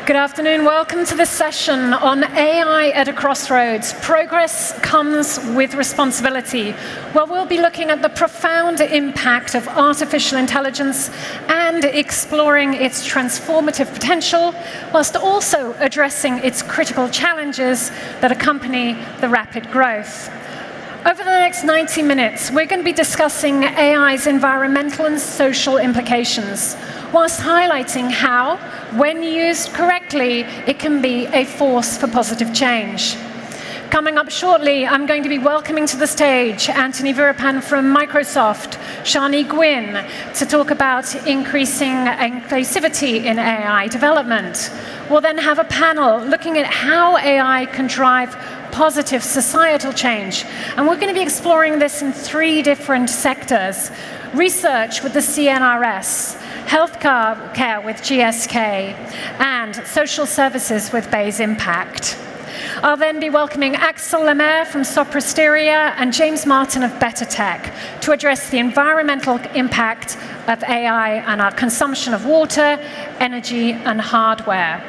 Good afternoon. Welcome to this session on AI at a Crossroads. Progress comes with responsibility, where we'll be looking at the profound impact of artificial intelligence and exploring its transformative potential, whilst also addressing its critical challenges that accompany the rapid growth. Over the next 90 minutes, we're going to be discussing AI's environmental and social implications, whilst highlighting how, when used correctly, it can be a force for positive change. Coming up shortly, I'm going to be welcoming to the stage Anthony Virapin from Microsoft, Shani Gwynn, to talk about increasing inclusivity in AI development. We'll then have a panel looking at how AI can drive positive societal change. And we're going to be exploring this in 3 different sectors: research with the CNRS, healthcare with GSK, and social services with Bayes Impact. I'll then be welcoming Axelle Lemaire from Sopra Steria and James Martin of BetterTech to address the environmental impact of AI and our consumption of water, energy, and hardware.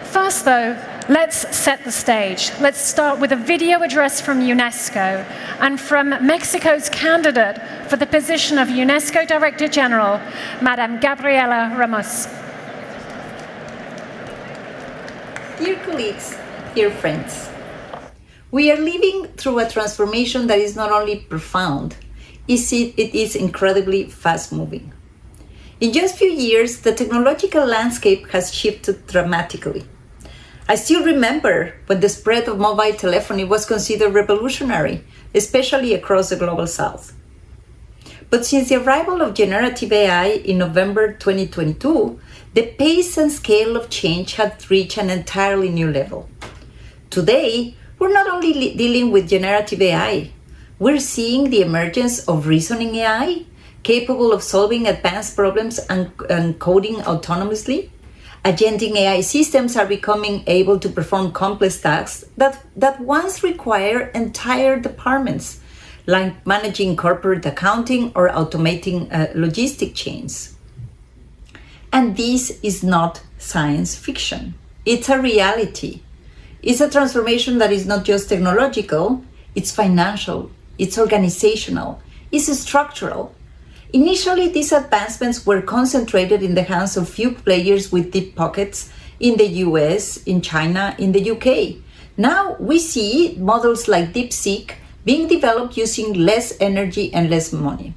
First, though, let's set the stage. Let's start with a video address from UNESCO and from Mexico's candidate for the position of UNESCO Director General, Madame Gabriela Ramos. Dear colleagues, dear friends, we are living through a transformation that is not only profound, it is incredibly fast-moving. In just a few years, the technological landscape has shifted dramatically. I still remember when the spread of mobile telephony was considered revolutionary, especially across the global south. But since the arrival of generative AI in November 2022, the pace and scale of change had reached an entirely new level. Today, we're not only dealing with generative AI, we're seeing the emergence of reasoning AI, capable of solving advanced problems and coding autonomously. Agentic AI systems are becoming able to perform complex tasks that once required entire departments, like managing corporate accounting or automating logistic chains. And this is not science fiction. It's a reality. It's a transformation that is not just technological, it's financial, it's organizational, it's structural. Initially, these advancements were concentrated in the hands of few players with deep pockets in the US, in China, in the UK. Now we see models like DeepSeek being developed using less energy and less money.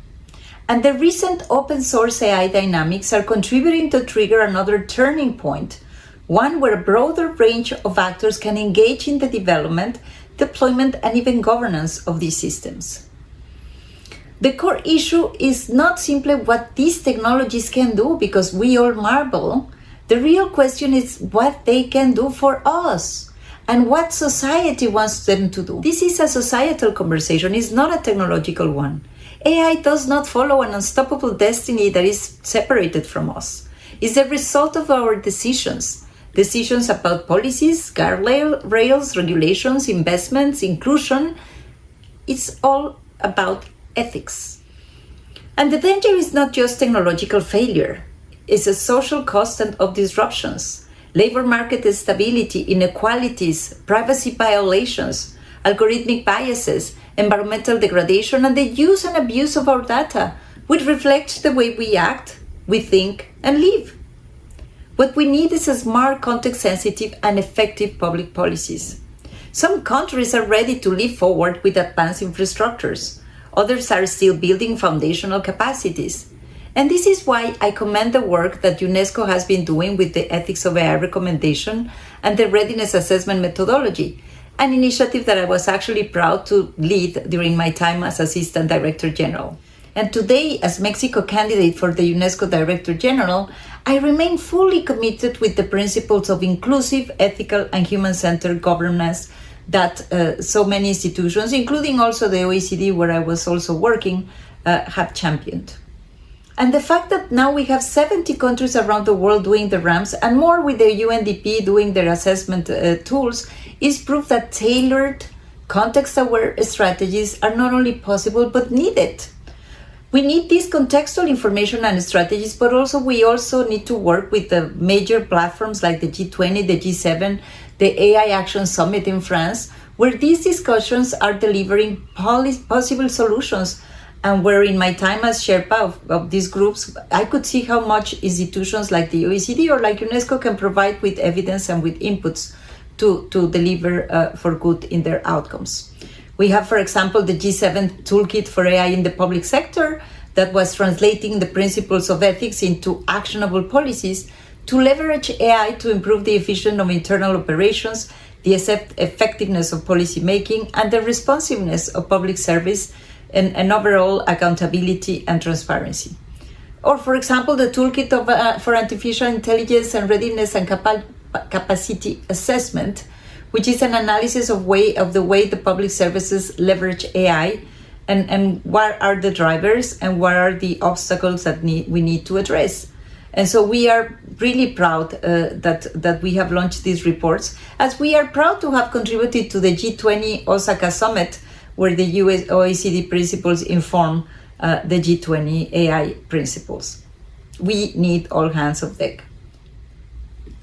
And the recent open source AI dynamics are contributing to trigger another turning point, one where a broader range of actors can engage in the development, deployment, and even governance of these systems. The core issue is not simply what these technologies can do, because we all marvel. The real question is what they can do for us and what society wants them to do. This is a societal conversation, it's not a technological one. AI does not follow an unstoppable destiny that is separated from us. It's the result of our decisions about policies, guardrails, regulations, investments, inclusion. It's all about ethics. And the danger is not just technological failure, it's a social cost of disruptions, labor market instability, inequalities, privacy violations, algorithmic biases, environmental degradation, and the use and abuse of our data, which reflects the way we act, we think, and live. What we need is a smart, context-sensitive, and effective public policies. Some countries are ready to leap forward with advanced infrastructures. Others are still building foundational capacities. And this is why I commend the work that UNESCO has been doing with the Ethics of AI recommendation and the Readiness Assessment methodology, an initiative that I was actually proud to lead during my time as Assistant Director General. And today, as Mexico candidate for the UNESCO Director General, I remain fully committed with the principles of inclusive, ethical, and human-centered governance that so many institutions, including also the OECD, where I was also working, have championed. And the fact that now we have 70 countries around the world doing the RAMs and more with the UNDP doing their assessment tools is proof that tailored, context-aware strategies are not only possible but needed. We need this contextual information and strategies, but we also need to work with the major platforms like the G20, the G7, the AI Action Summit in France, where these discussions are delivering possible solutions, and where in my time as Sherpa of these groups, I could see how much institutions like the OECD or like UNESCO can provide with evidence and with inputs to deliver for good in their outcomes. We have, for example, the G7 Toolkit for AI in the public sector that was translating the principles of ethics into actionable policies to leverage AI to improve the efficiency of internal operations, the effectiveness of policy making, and the responsiveness of public service, and overall accountability and transparency. Or, for example, the Toolkit for Artificial Intelligence and Readiness and Capacity Assessment, which is an analysis of the way the public services leverage AI, and what are the drivers and what are the obstacles that we need to address. And so we are really proud that we have launched these reports, as we are proud to have contributed to the G20 Osaka Summit, where the US OECD principles inform the G20 AI principles. We need all hands on deck.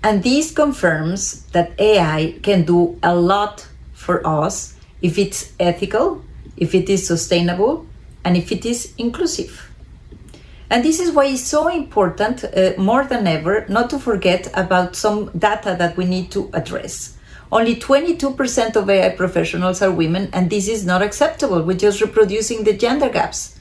And this confirms that AI can do a lot for us if it's ethical, if it is sustainable, and if it is inclusive. And this is why it's so important, more than ever, not to forget about some data that we need to address. Only 22% of AI professionals are women, and this is not acceptable. We're just reproducing the gender gaps.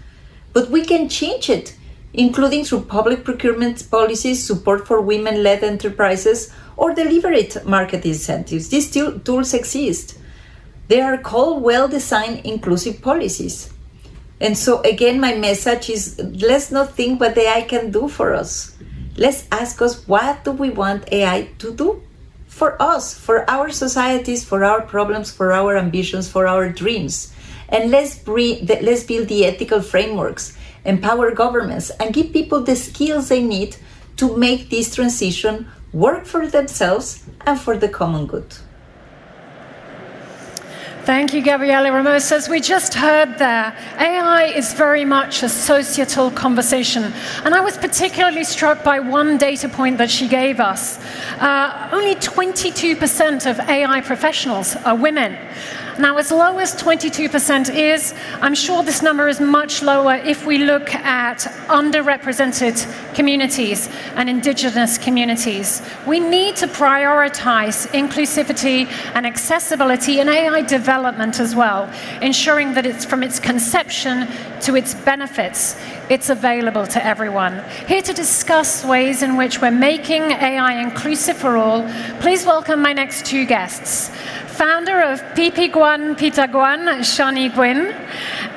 But we can change it, including through public procurement policies, support for women-led enterprises, or deliberate market incentives. These tools exist. They are called well-designed inclusive policies. And so again, my message is, let's not think what AI can do for us. Let's ask us, what do we want AI to do for us, for our societies, for our problems, for our ambitions, for our dreams? And let's build the ethical frameworks, empower governments, and give people the skills they need to make this transition work for themselves and for the common good. Thank you, Gabriela. Ramos, as we just heard there, AI is very much a societal conversation. And I was particularly struck by one data point that she gave us. Only 22% of AI professionals are women. Now, as low as 22% is, I'm sure this number is much lower if we look at underrepresented communities and indigenous communities. We need to prioritize inclusivity and accessibility in AI development as well, ensuring that it's from its conception to its benefits, it's available to everyone. Here to discuss ways in which we're making AI inclusive for all, please welcome my next two guests. Founder of Pipiguan Pitaguan, Shani Gwyn,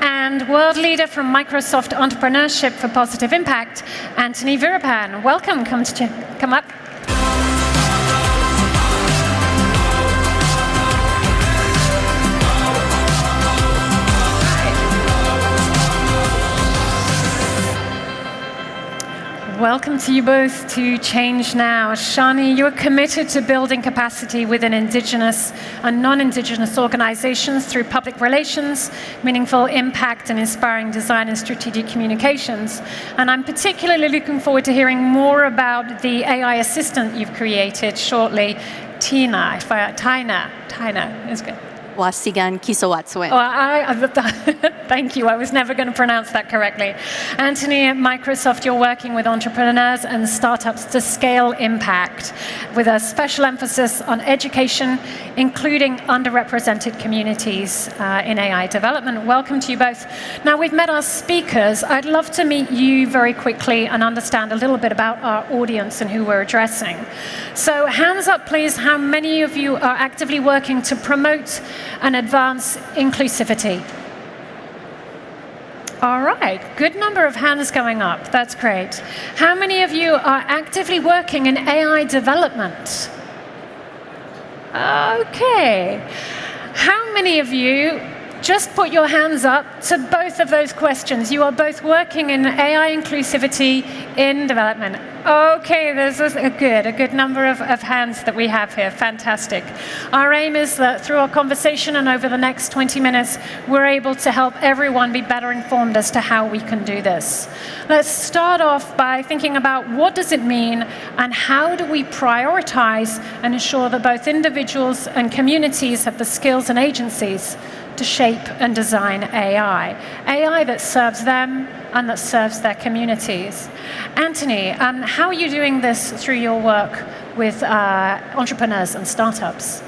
and world leader from Microsoft Entrepreneurship for Positive Impact, Anthony Virapin. Welcome, come up. Welcome to you both to Change Now. Shani, you're committed to building capacity within Indigenous and non-Indigenous organizations through public relations, meaningful impact, and inspiring design and strategic communications. And I'm particularly looking forward to hearing more about the AI assistant you've created shortly. Taina is good. Wasigan Kisawatsuen. Thank you. I was never going to pronounce that correctly. Anthony, at Microsoft, you're working with entrepreneurs and startups to scale impact with a special emphasis on education, including underrepresented communities in AI development. Welcome to you both. Now, we've met our speakers. I'd love to meet you very quickly and understand a little bit about our audience and who we're addressing. So hands up, please. How many of you are actively working to promote and advance inclusivity? All right, good number of hands going up. That's great. How many of you are actively working in AI development? Okay. How many of you just put your hands up to both of those questions. You are both working in AI inclusivity in development. Okay, there's a good number of hands that we have here. Fantastic. Our aim is that through our conversation and over the next 20 minutes, we're able to help everyone be better informed as to how we can do this. Let's start off by thinking about what does it mean and how do we prioritize and ensure that both individuals and communities have the skills and agencies to shape and design AI that serves them and that serves their communities. Anthony, how are you doing this through your work with entrepreneurs and startups?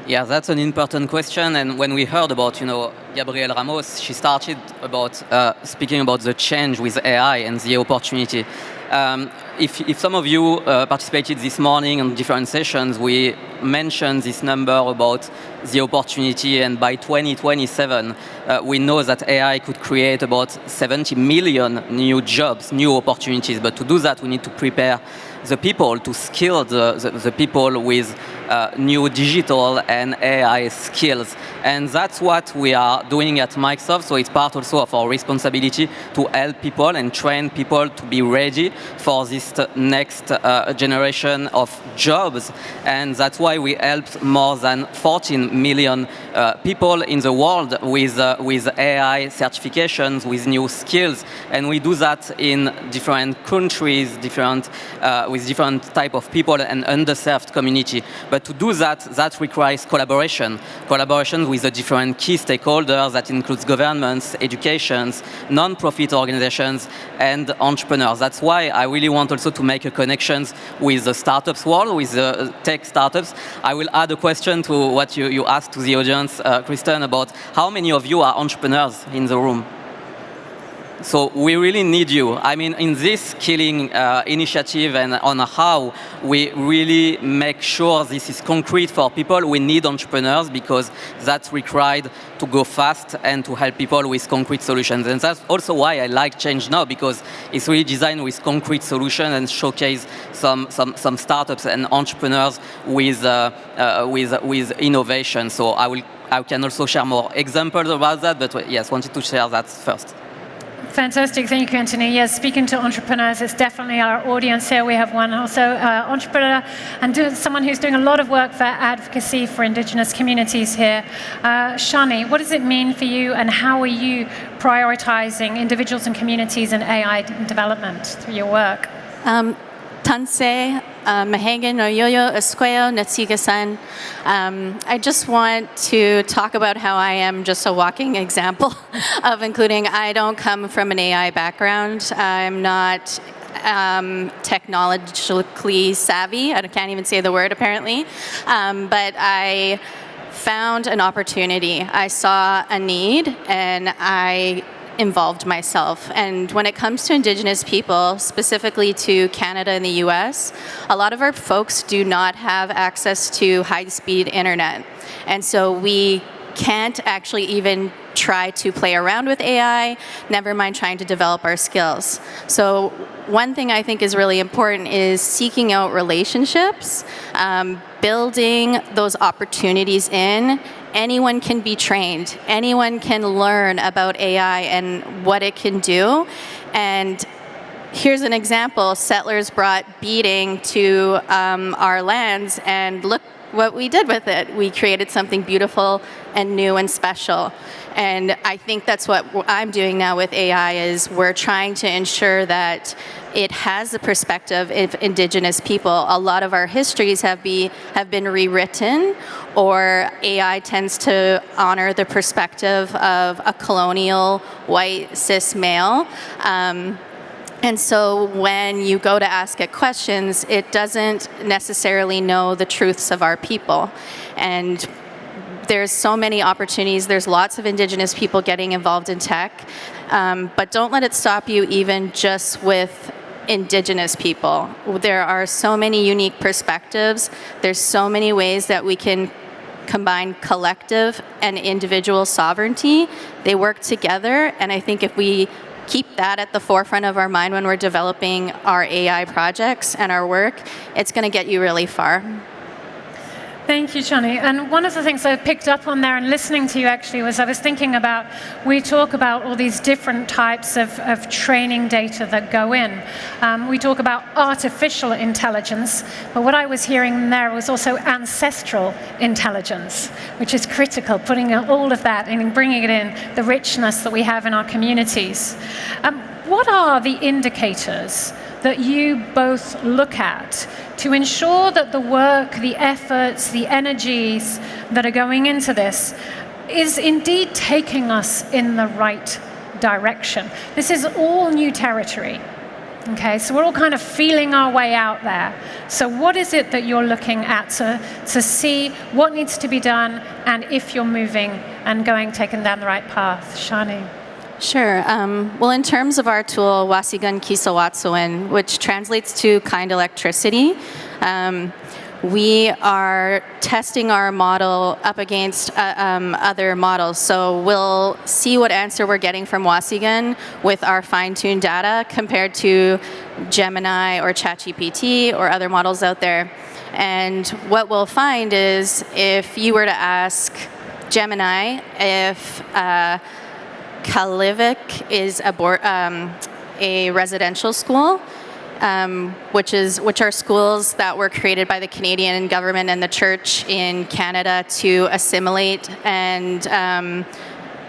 Yeah, that's an important question. And when we heard about, Gabriela Ramos, she started about speaking about the change with AI and the opportunity. If some of you participated this morning in different sessions, we mentioned this number about the opportunity, and by 2027, we know that AI could create about 70 million new jobs, new opportunities. But to do that, we need to prepare the people, to skill the people with new digital and AI skills. And that's what we are doing at Microsoft. So it's part also of our responsibility to help people and train people to be ready for this next generation of jobs. And that's why we helped more than 14 million people in the world with AI certifications, with new skills. And we do that in different countries, with different type of people and underserved community. But to do that, that requires collaboration with the different key stakeholders. That includes governments, educations, non-profit organizations, and entrepreneurs. That's why I really want also to make a connection with the startups world, with the tech startups. I will add a question to what you asked to the audience, Kristen, about how many of you are entrepreneurs in the room? So we really need you. I mean, in this skilling initiative and on how we really make sure this is concrete for people, we need entrepreneurs because that's required to go fast and to help people with concrete solutions. And that's also why I like Change Now, because it's really designed with concrete solutions and showcase some startups and entrepreneurs with innovation. So I can also share more examples about that, but yes, wanted to share that first. Fantastic, thank you, Anthony. Yes, speaking to entrepreneurs, it's definitely our audience here. We have one also entrepreneur and someone who's doing a lot of work for advocacy for indigenous communities here. Shani, what does it mean for you, and how are you prioritizing individuals and communities in AI development through your work? Tanse, Mahagan, Oyoyo, Esqueo, Natsiga-san. I just want to talk about how I am just a walking example of including. I don't come from an AI background. I'm not technologically savvy. I can't even say the word apparently. But I found an opportunity. I saw a need and I involved myself. And when it comes to Indigenous people, specifically to Canada and the US, a lot of our folks do not have access to high-speed internet. And so we can't actually even try to play around with AI, never mind trying to develop our skills. So one thing I think is really important is seeking out relationships, building those opportunities in. Anyone can be trained. Anyone can learn about AI and what it can do. And here's an example. Settlers brought beading to our lands, and look what we did with it. We created something beautiful and new and special. And I think that's what I'm doing now with AI is we're trying to ensure that it has the perspective of Indigenous people. A lot of our histories have been rewritten, or AI tends to honor the perspective of a colonial white cis male. And so when you go to ask it questions, it doesn't necessarily know the truths of our people. And there's so many opportunities. There's lots of Indigenous people getting involved in tech. But don't let it stop you even just with Indigenous people. There are so many unique perspectives. There's so many ways that we can combine collective and individual sovereignty. They work together, and I think if we keep that at the forefront of our mind when we're developing our AI projects and our work, it's going to get you really far. Thank you, Johnny. And one of the things I picked up on there and listening to you actually was I was thinking about, we talk about all these different types of training data that go in. We talk about artificial intelligence, but what I was hearing there was also ancestral intelligence, which is critical, putting all of that in and bringing it in, the richness that we have in our communities. What are the indicators that you both look at to ensure that the work, the efforts, the energies that are going into this is indeed taking us in the right direction? This is all new territory. Okay, so we're all kind of feeling our way out there. So what is it that you're looking at to see what needs to be done and if you're moving and taking down the right path? Shani. Sure. Well, in terms of our tool, Wasigan Kisawatsuin, which translates to kind electricity, we are testing our model up against other models. So we'll see what answer we're getting from Wasigan with our fine-tuned data compared to Gemini or ChatGPT or other models out there. And what we'll find is if you were to ask Gemini if Kalivik is a residential school, which are schools that were created by the Canadian government and the church in Canada to assimilate and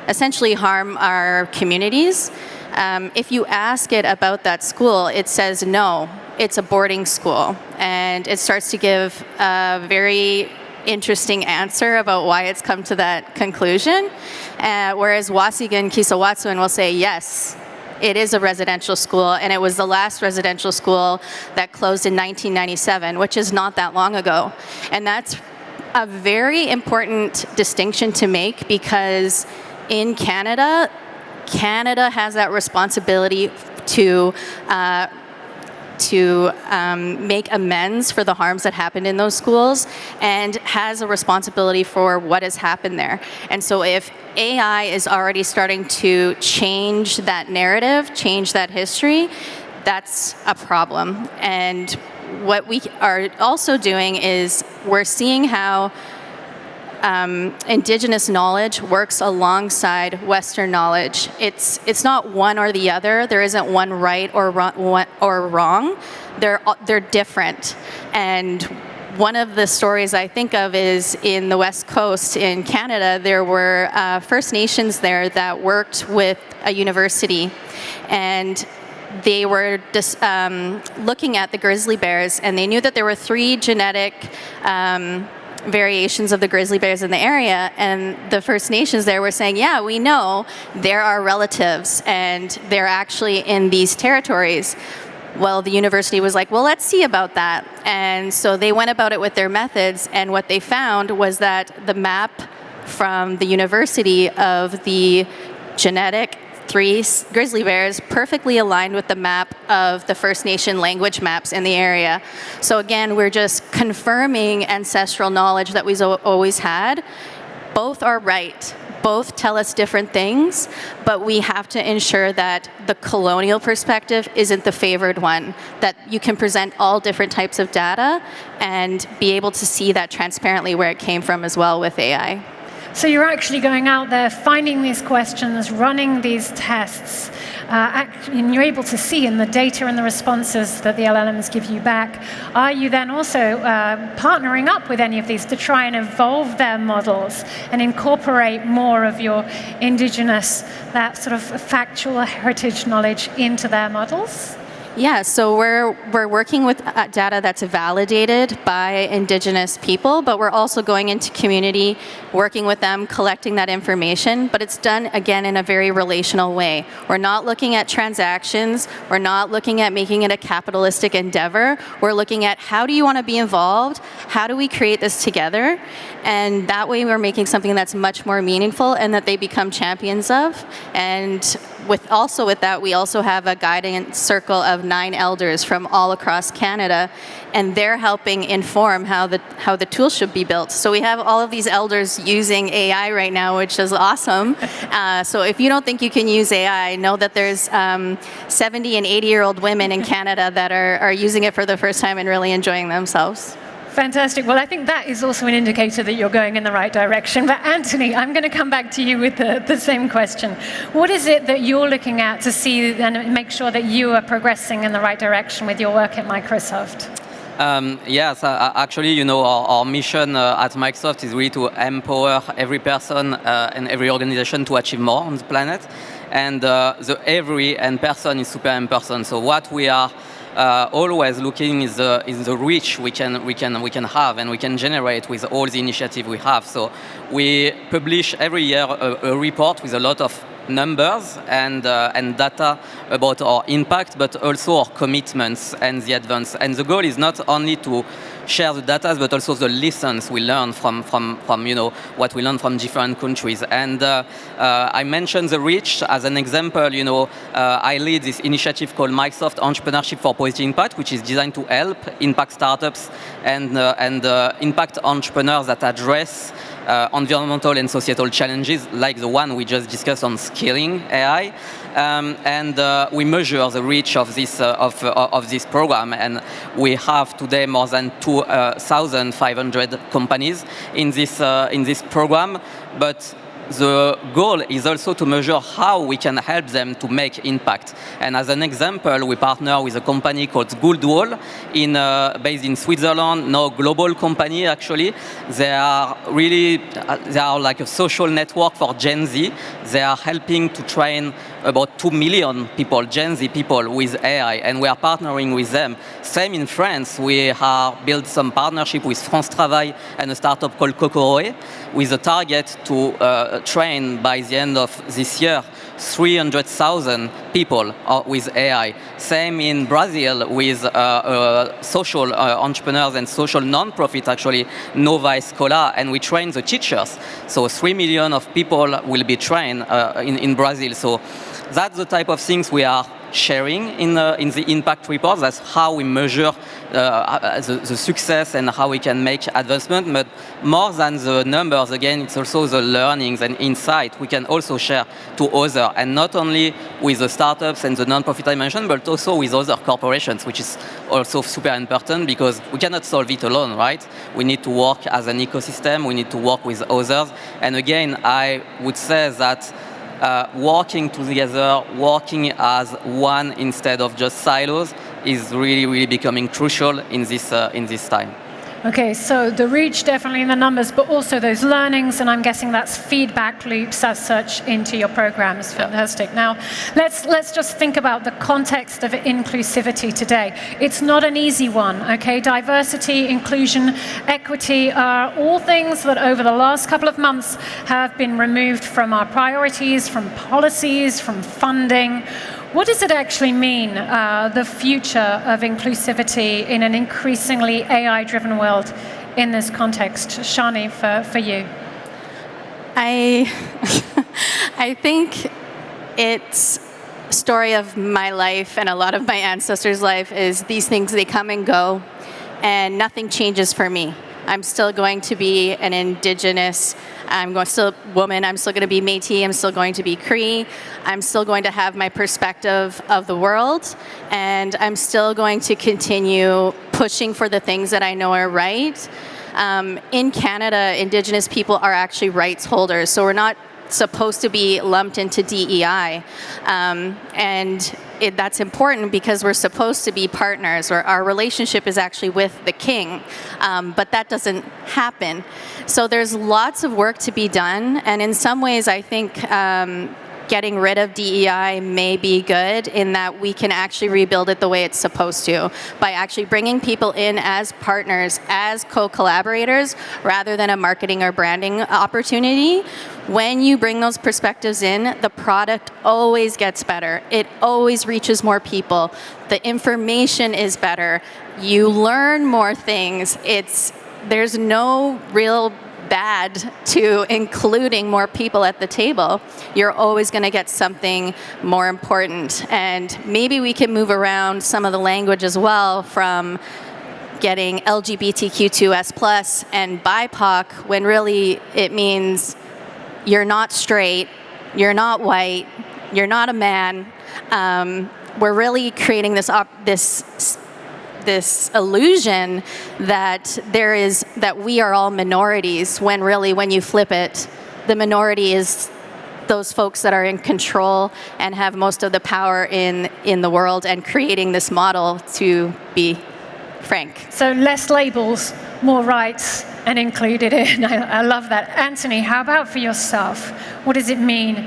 essentially harm our communities. If you ask it about that school, it says no, it's a boarding school, and it starts to give a very interesting answer about why it's come to that conclusion. Whereas Wasigan Kisawatsuin will say, yes, it is a residential school, and it was the last residential school that closed in 1997, which is not that long ago. And that's a very important distinction to make, because in Canada has that responsibility to make amends for the harms that happened in those schools, and has a responsibility for what has happened there. And so if AI is already starting to change that narrative, change that history, that's a problem. And what we are also doing is we're seeing how Indigenous knowledge works alongside Western knowledge. It's not one or the other. There isn't one right or wrong. They're different. And one of the stories I think of is in the West Coast in Canada, there were First Nations there that worked with a university, and they were just looking at the grizzly bears, and they knew that there were 3 genetic variations of the grizzly bears in the area, and the First Nations there were saying, yeah, we know there are relatives and they're actually in these territories. Well, the university was like, well, let's see about that. And so they went about it with their methods, and what they found was that the map from the university of the genetic 3 grizzly bears perfectly aligned with the map of the First Nation language maps in the area. So again, we're just confirming ancestral knowledge that we've always had. Both are right. Both tell us different things, but we have to ensure that the colonial perspective isn't the favored one, that you can present all different types of data and be able to see that transparently where it came from as well with AI. So you're actually going out there, finding these questions, running these tests, and you're able to see in the data and the responses that the LLMs give you back. Are you then also partnering up with any of these to try and evolve their models and incorporate more of your Indigenous, that sort of factual heritage knowledge into their models? Yeah, so we're working with data that's validated by Indigenous people, but we're also going into community, working with them, collecting that information, but it's done, again, in a very relational way. We're not looking at transactions. We're not looking at making it a capitalistic endeavor. We're looking at how do you want to be involved? How do we create this together? And that way we're making something that's much more meaningful and that they become champions of. And with that, we also have a guidance circle of 9 elders from all across Canada, and they're helping inform how the tool should be built. So we have all of these elders using AI right now, which is awesome. So if you don't think you can use AI, know that there's 70 and 80-year-old women in Canada that are using it for the first time and really enjoying themselves. Fantastic. Well, I think that is also an indicator that you're going in the right direction. But Anthony, I'm going to come back to you with the same question. What is it that you're looking at to see and make sure that you are progressing in the right direction with your work at Microsoft? Yes, actually, our mission at Microsoft is really to empower every person and every organization to achieve more on the planet. And the every and person is super important. So what we are always looking is the reach we can have and we can generate with all the initiative we have. So we publish every year a report with a lot of numbers and data about our impact, but also our commitments and the advance. And the goal is not only to share the data, but also the lessons we learn from what we learn from different countries. And I mentioned the reach as an example. I lead this initiative called Microsoft Entrepreneurship for Positive Impact, which is designed to help impact startups and impact entrepreneurs that address environmental and societal challenges like the one we just discussed on scaling AI. We measure the reach of this program, and we have today more than 2,500 companies in this program. But the goal is also to measure how we can help them to make impact. And as an example, we partner with a company called Goldwall, based in Switzerland, now a global company actually. They are like a social network for Gen Z. They are helping to train about 2 million people, Gen Z people, with AI, and we are partnering with them. Same in France, we have built some partnership with France Travail and a startup called Kokoroe, with a target to train by the end of this year 300,000 people with AI. Same in Brazil with social entrepreneurs and social non-profit, actually, Nova Escola, and we train the teachers. So 3 million of people will be trained in Brazil. So that's the type of things we are sharing in the impact report. That's how we measure the success and how we can make advancement. But more than the numbers, again, it's also the learnings and insight we can also share to others, and not only with the startups and the non-profit I mentioned, but also with other corporations, which is also super important because we cannot solve it alone, right? We need to work as an ecosystem. We need to work with others. And again, I would say that working together, working as one instead of just silos is really, really becoming crucial in this time. Okay, so the reach definitely in the numbers, but also those learnings, and I'm guessing that's feedback loops as such into your programs. Fantastic. Yeah. Now, let's just think about the context of inclusivity today. It's not an easy one, okay? Diversity, inclusion, equity are all things that over the last couple of months have been removed from our priorities, from policies, from funding. What does it actually mean, the future of inclusivity in an increasingly AI-driven world in this context? Shani, for you. I think it's a story of my life and a lot of my ancestors' life is these things, they come and go, and nothing changes for me. I'm still going to be an indigenous, still a woman, I'm still going to be Métis, I'm still going to be Cree, I'm still going to have my perspective of the world, and I'm still going to continue pushing for the things that I know are right. In Canada, Indigenous people are actually rights holders, so we're not supposed to be lumped into DEI. That's important because we're supposed to be partners, or our relationship is actually with the king, but that doesn't happen. So there's lots of work to be done, and in some ways I think getting rid of DEI may be good in that we can actually rebuild it the way it's supposed to, by actually bringing people in as partners, as co-collaborators, rather than a marketing or branding opportunity. When you bring those perspectives in, the product always gets better. It always reaches more people. The information is better. You learn more things. There's no real bad to including more people at the table. You're always going to get something more important. And maybe we can move around some of the language as well, from getting LGBTQ2S+ and BIPOC, when really it means you're not straight, you're not white, you're not a man. We're really creating this this illusion that we are all minorities, when really, when you flip it, the minority is those folks that are in control and have most of the power in the world and creating this model, to be frank. So less labels, more rights, and included in. I love that. Anthony, how about for yourself? What does it mean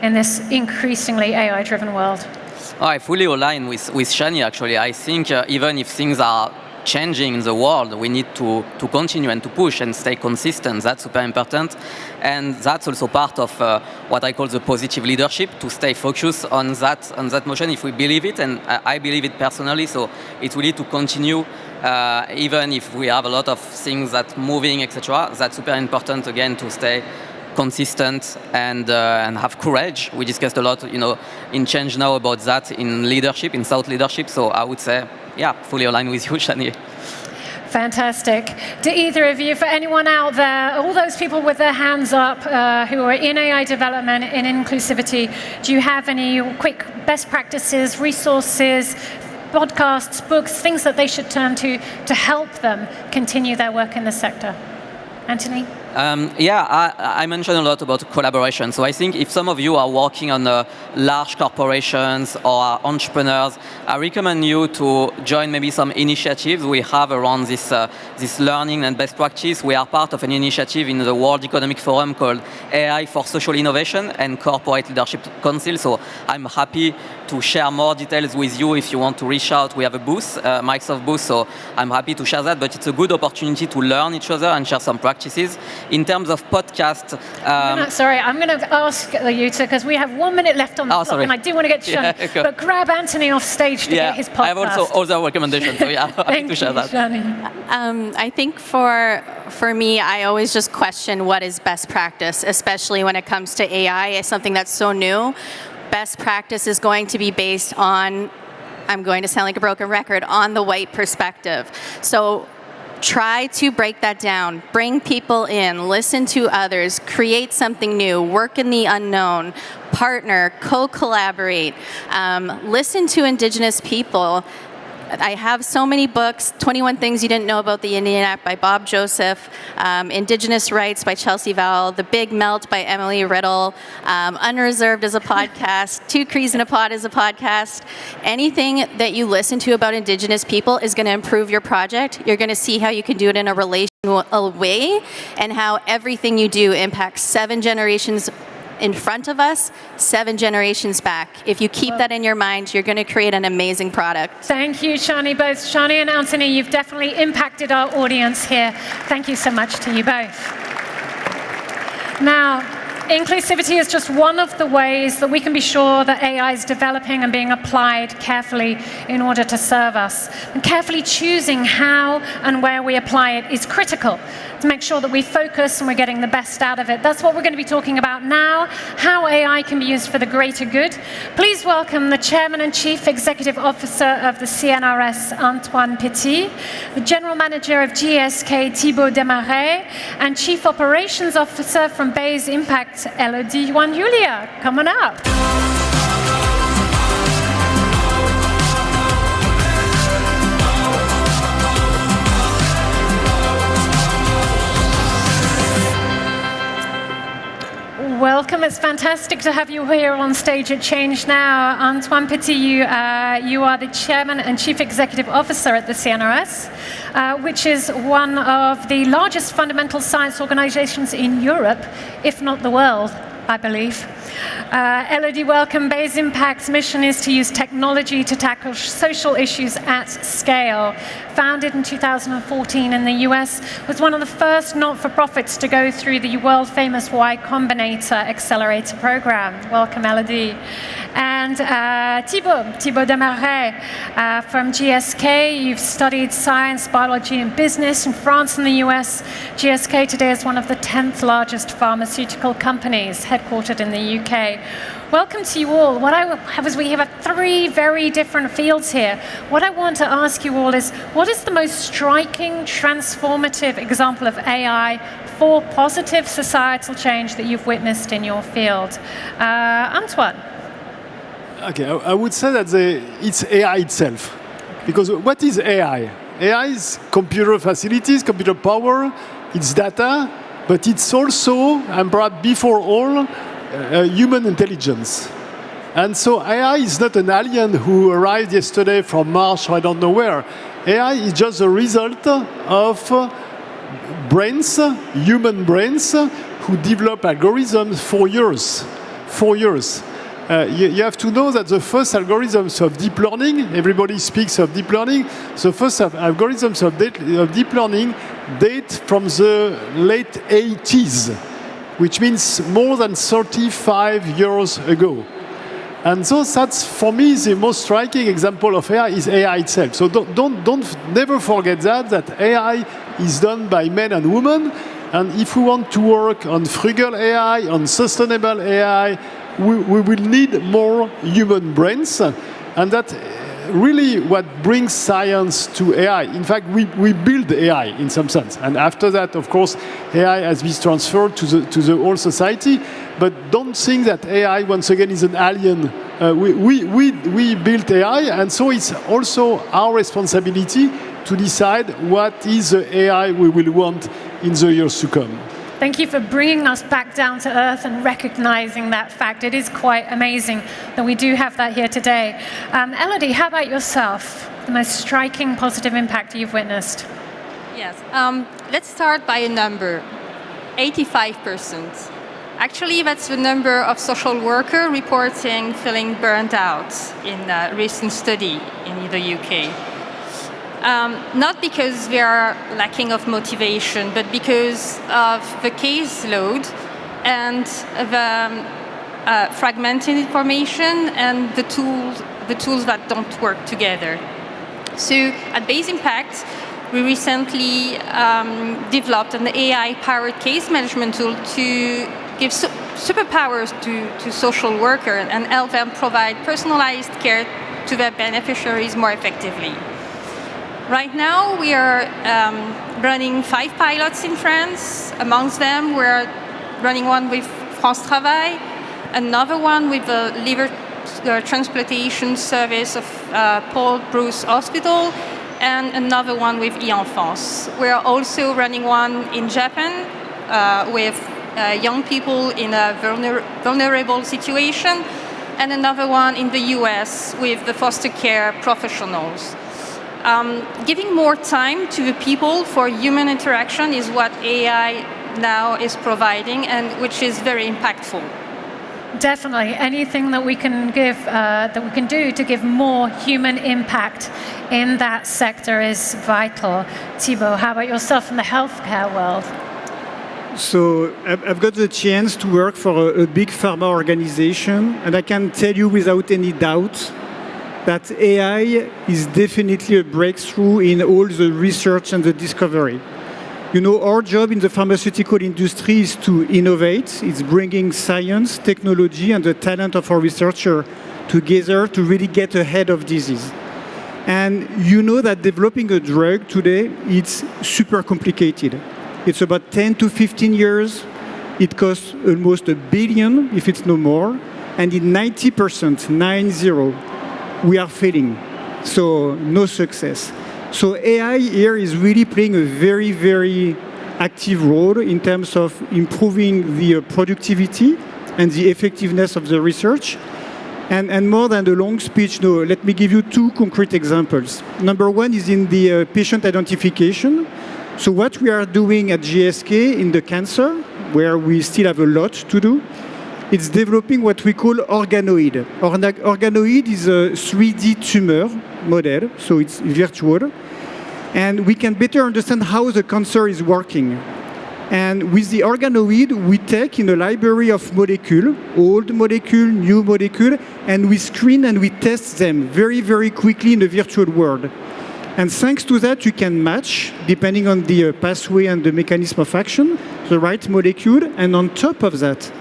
in this increasingly AI-driven world? I fully align with Shani, actually. I think even if things are changing in the world, we need to continue and to push and stay consistent. That's super important. And that's also part of what I call the positive leadership, to stay focused on that motion if we believe it, and I believe it personally, so it will need to continue even if we have a lot of things that moving, etc. That's super important, again, to stay consistent and have courage. We discussed a lot, in Change Now about that in leadership, in thought leadership. So I would say, fully aligned with you, Shani. Fantastic. Do either of you, for anyone out there, all those people with their hands up who are in AI development, in inclusivity, do you have any quick best practices, resources, podcasts, books, things that they should turn to help them continue their work in the sector? Anthony? I mentioned a lot about collaboration. So I think if some of you are working on large corporations or are entrepreneurs, I recommend you to join maybe some initiatives we have around this learning and best practice. We are part of an initiative in the World Economic Forum called AI for Social Innovation and Corporate Leadership Council. So I'm happy to share more details with you if you want to reach out. We have a booth, Microsoft booth, so I'm happy to share that. But it's a good opportunity to learn each other and share some practices. In terms of podcast, I'm going to ask you to, because we have 1 minute left on the clock, and I do want to get to Shani, but grab Anthony off stage to get his podcast. I have also other recommendations, so happy to share that. Shani. I think for me, I always just question what is best practice, especially when it comes to AI. It's something that's so new. Best practice is going to be based on, I'm going to sound like a broken record, on the white perspective. So try to break that down, bring people in, listen to others, create something new, work in the unknown, partner, co-collaborate, listen to indigenous people. I have so many books, 21 Things You Didn't Know About the Indian Act by Bob Joseph, Indigenous Rights by Chelsea Vowell, The Big Melt by Emily Riddle, Unreserved is a podcast, Two Crees in a Pod is a podcast. Anything that you listen to about Indigenous people is going to improve your project. You're going to see how you can do it in a relational way, and how everything you do impacts 7 generations in front of us, 7 generations back. If you keep that in your mind, you're going to create an amazing product. Thank you, Shani. Both Shani and Anthony, you've definitely impacted our audience here. Thank you so much to you both. Now, inclusivity is just one of the ways that we can be sure that AI is developing and being applied carefully in order to serve us. And carefully choosing how and where we apply it is critical to make sure that we focus and we're getting the best out of it. That's what we're going to be talking about now, how AI can be used for the greater good. Please welcome the Chairman and Chief Executive Officer of the CNRS, Antoine Petit, the General Manager of GSK, Thibault Desmarest, and Chief Operations Officer from Bayes Impact, Elodie Juan-Julia. Come on up. Welcome. It's fantastic to have you here on stage at Change Now. Antoine Petit, you are the Chairman and Chief Executive Officer at the CNRS, which is one of the largest fundamental science organizations in Europe, if not the world, I believe. Elodie, welcome. Bayes Impact's mission is to use technology to tackle social issues at scale. Founded in 2014 in the US, was one of the first not-for-profits to go through the world-famous Y Combinator accelerator program. Welcome, Elodie. And Thibault Desmarest from GSK. You've studied science, biology, and business in France and the US. GSK today is one of the 10th largest pharmaceutical companies, headquartered in the UK. Welcome to you all. What I have is we have 3 very different fields here. What I want to ask you all is, what is the most striking, transformative example of AI for positive societal change that you've witnessed in your field? Antoine. Okay, I would say that it's AI itself. Because what is AI? AI is computer facilities, computer power, it's data, but it's also, and perhaps before all, human intelligence. And so AI is not an alien who arrived yesterday from Mars or I don't know where. AI is just a result of brains, human brains, who develop algorithms for years. 4 years. You have to know that the first algorithms of deep learning, everybody speaks of deep learning, the first algorithms of deep learning date from the late 80s, which means more than 35 years ago. And so that's, for me, the most striking example of AI is AI itself. So never forget that AI is done by men and women. And if we want to work on frugal AI, on sustainable AI, we will need more human brains. And that's really what brings science to AI. In fact, we build AI in some sense. And after that, of course, AI has been transferred to the whole society. But don't think that AI, once again, is an alien. We built AI, and so it's also our responsibility to decide what is the AI we will want in the years to come. Thank you for bringing us back down to earth and recognizing that fact. It is quite amazing that we do have that here today. Elodie, how about yourself? The most striking positive impact you've witnessed? Yes. Let's start by a number, 85%. Actually, that's the number of social workers reporting feeling burnt out in a recent study in the UK. Not because they are lacking of motivation, but because of the caseload and the fragmented information and the tools that don't work together. So at Base Impact, we recently developed an AI-powered case management tool to give superpowers to social workers and help them provide personalized care to their beneficiaries more effectively. Right now, we are running 5 pilots in France. Amongst them, we're running one with France Travail, another one with the liver transplantation service of Paul Bruce Hospital, and another one with e-Enfance. We're also running one in Japan with young people in a vulnerable situation, and another one in the US with the foster care professionals. Giving more time to the people for human interaction is what AI now is providing, and which is very impactful. Definitely. Anything that we can give, that we can do to give more human impact in that sector is vital. Thibault, how about yourself in the healthcare world? So I've got the chance to work for a big pharma organization, and I can tell you without any doubt that AI is definitely a breakthrough in all the research and the discovery. You know, our job in the pharmaceutical industry is to innovate. It's bringing science, technology, and the talent of our researcher together to really get ahead of disease. And you know that developing a drug today, it's super complicated. It's about 10 to 15 years. It costs almost $1 billion, if it's no more. And in 90%, 90, we are failing. So no success. So AI here is really playing a very, very active role in terms of improving the productivity and the effectiveness of the research. And more than a long speech, no, let me give you 2 concrete examples. Number one is in the patient identification. So what we are doing at GSK in the cancer, where we still have a lot to do, it's developing what we call organoid. Organoid is a 3D tumor model, so it's virtual. And we can better understand how the cancer is working. And with the organoid, we take in a library of molecules, old molecule, new molecule, and we screen and we test them very, very quickly in the virtual world. And thanks to that, you can match, depending on the pathway and the mechanism of action, the right molecule. And on top of that,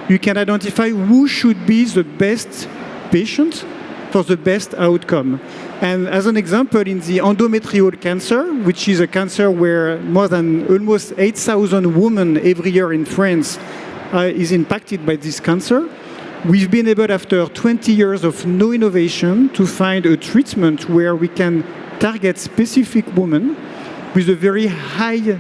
you can identify who should be the best patient for the best outcome. And as an example, in the endometrial cancer, which is a cancer where more than almost 8,000 women every year in France is impacted by this cancer, We've been able, after 20 years of no innovation, to find a treatment where we can target specific women with a very high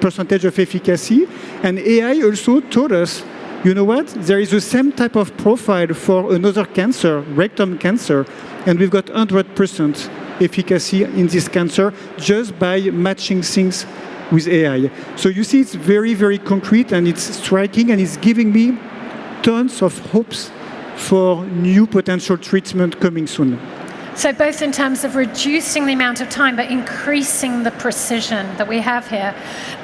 percentage of efficacy. And AI also told us, you know what? There is the same type of profile for another cancer, rectum cancer, and we've got 100% efficacy in this cancer just by matching things with AI. So you see, it's very, very concrete, and it's striking, and it's giving me tons of hopes for new potential treatment coming soon. So both in terms of reducing the amount of time, but increasing the precision that we have here.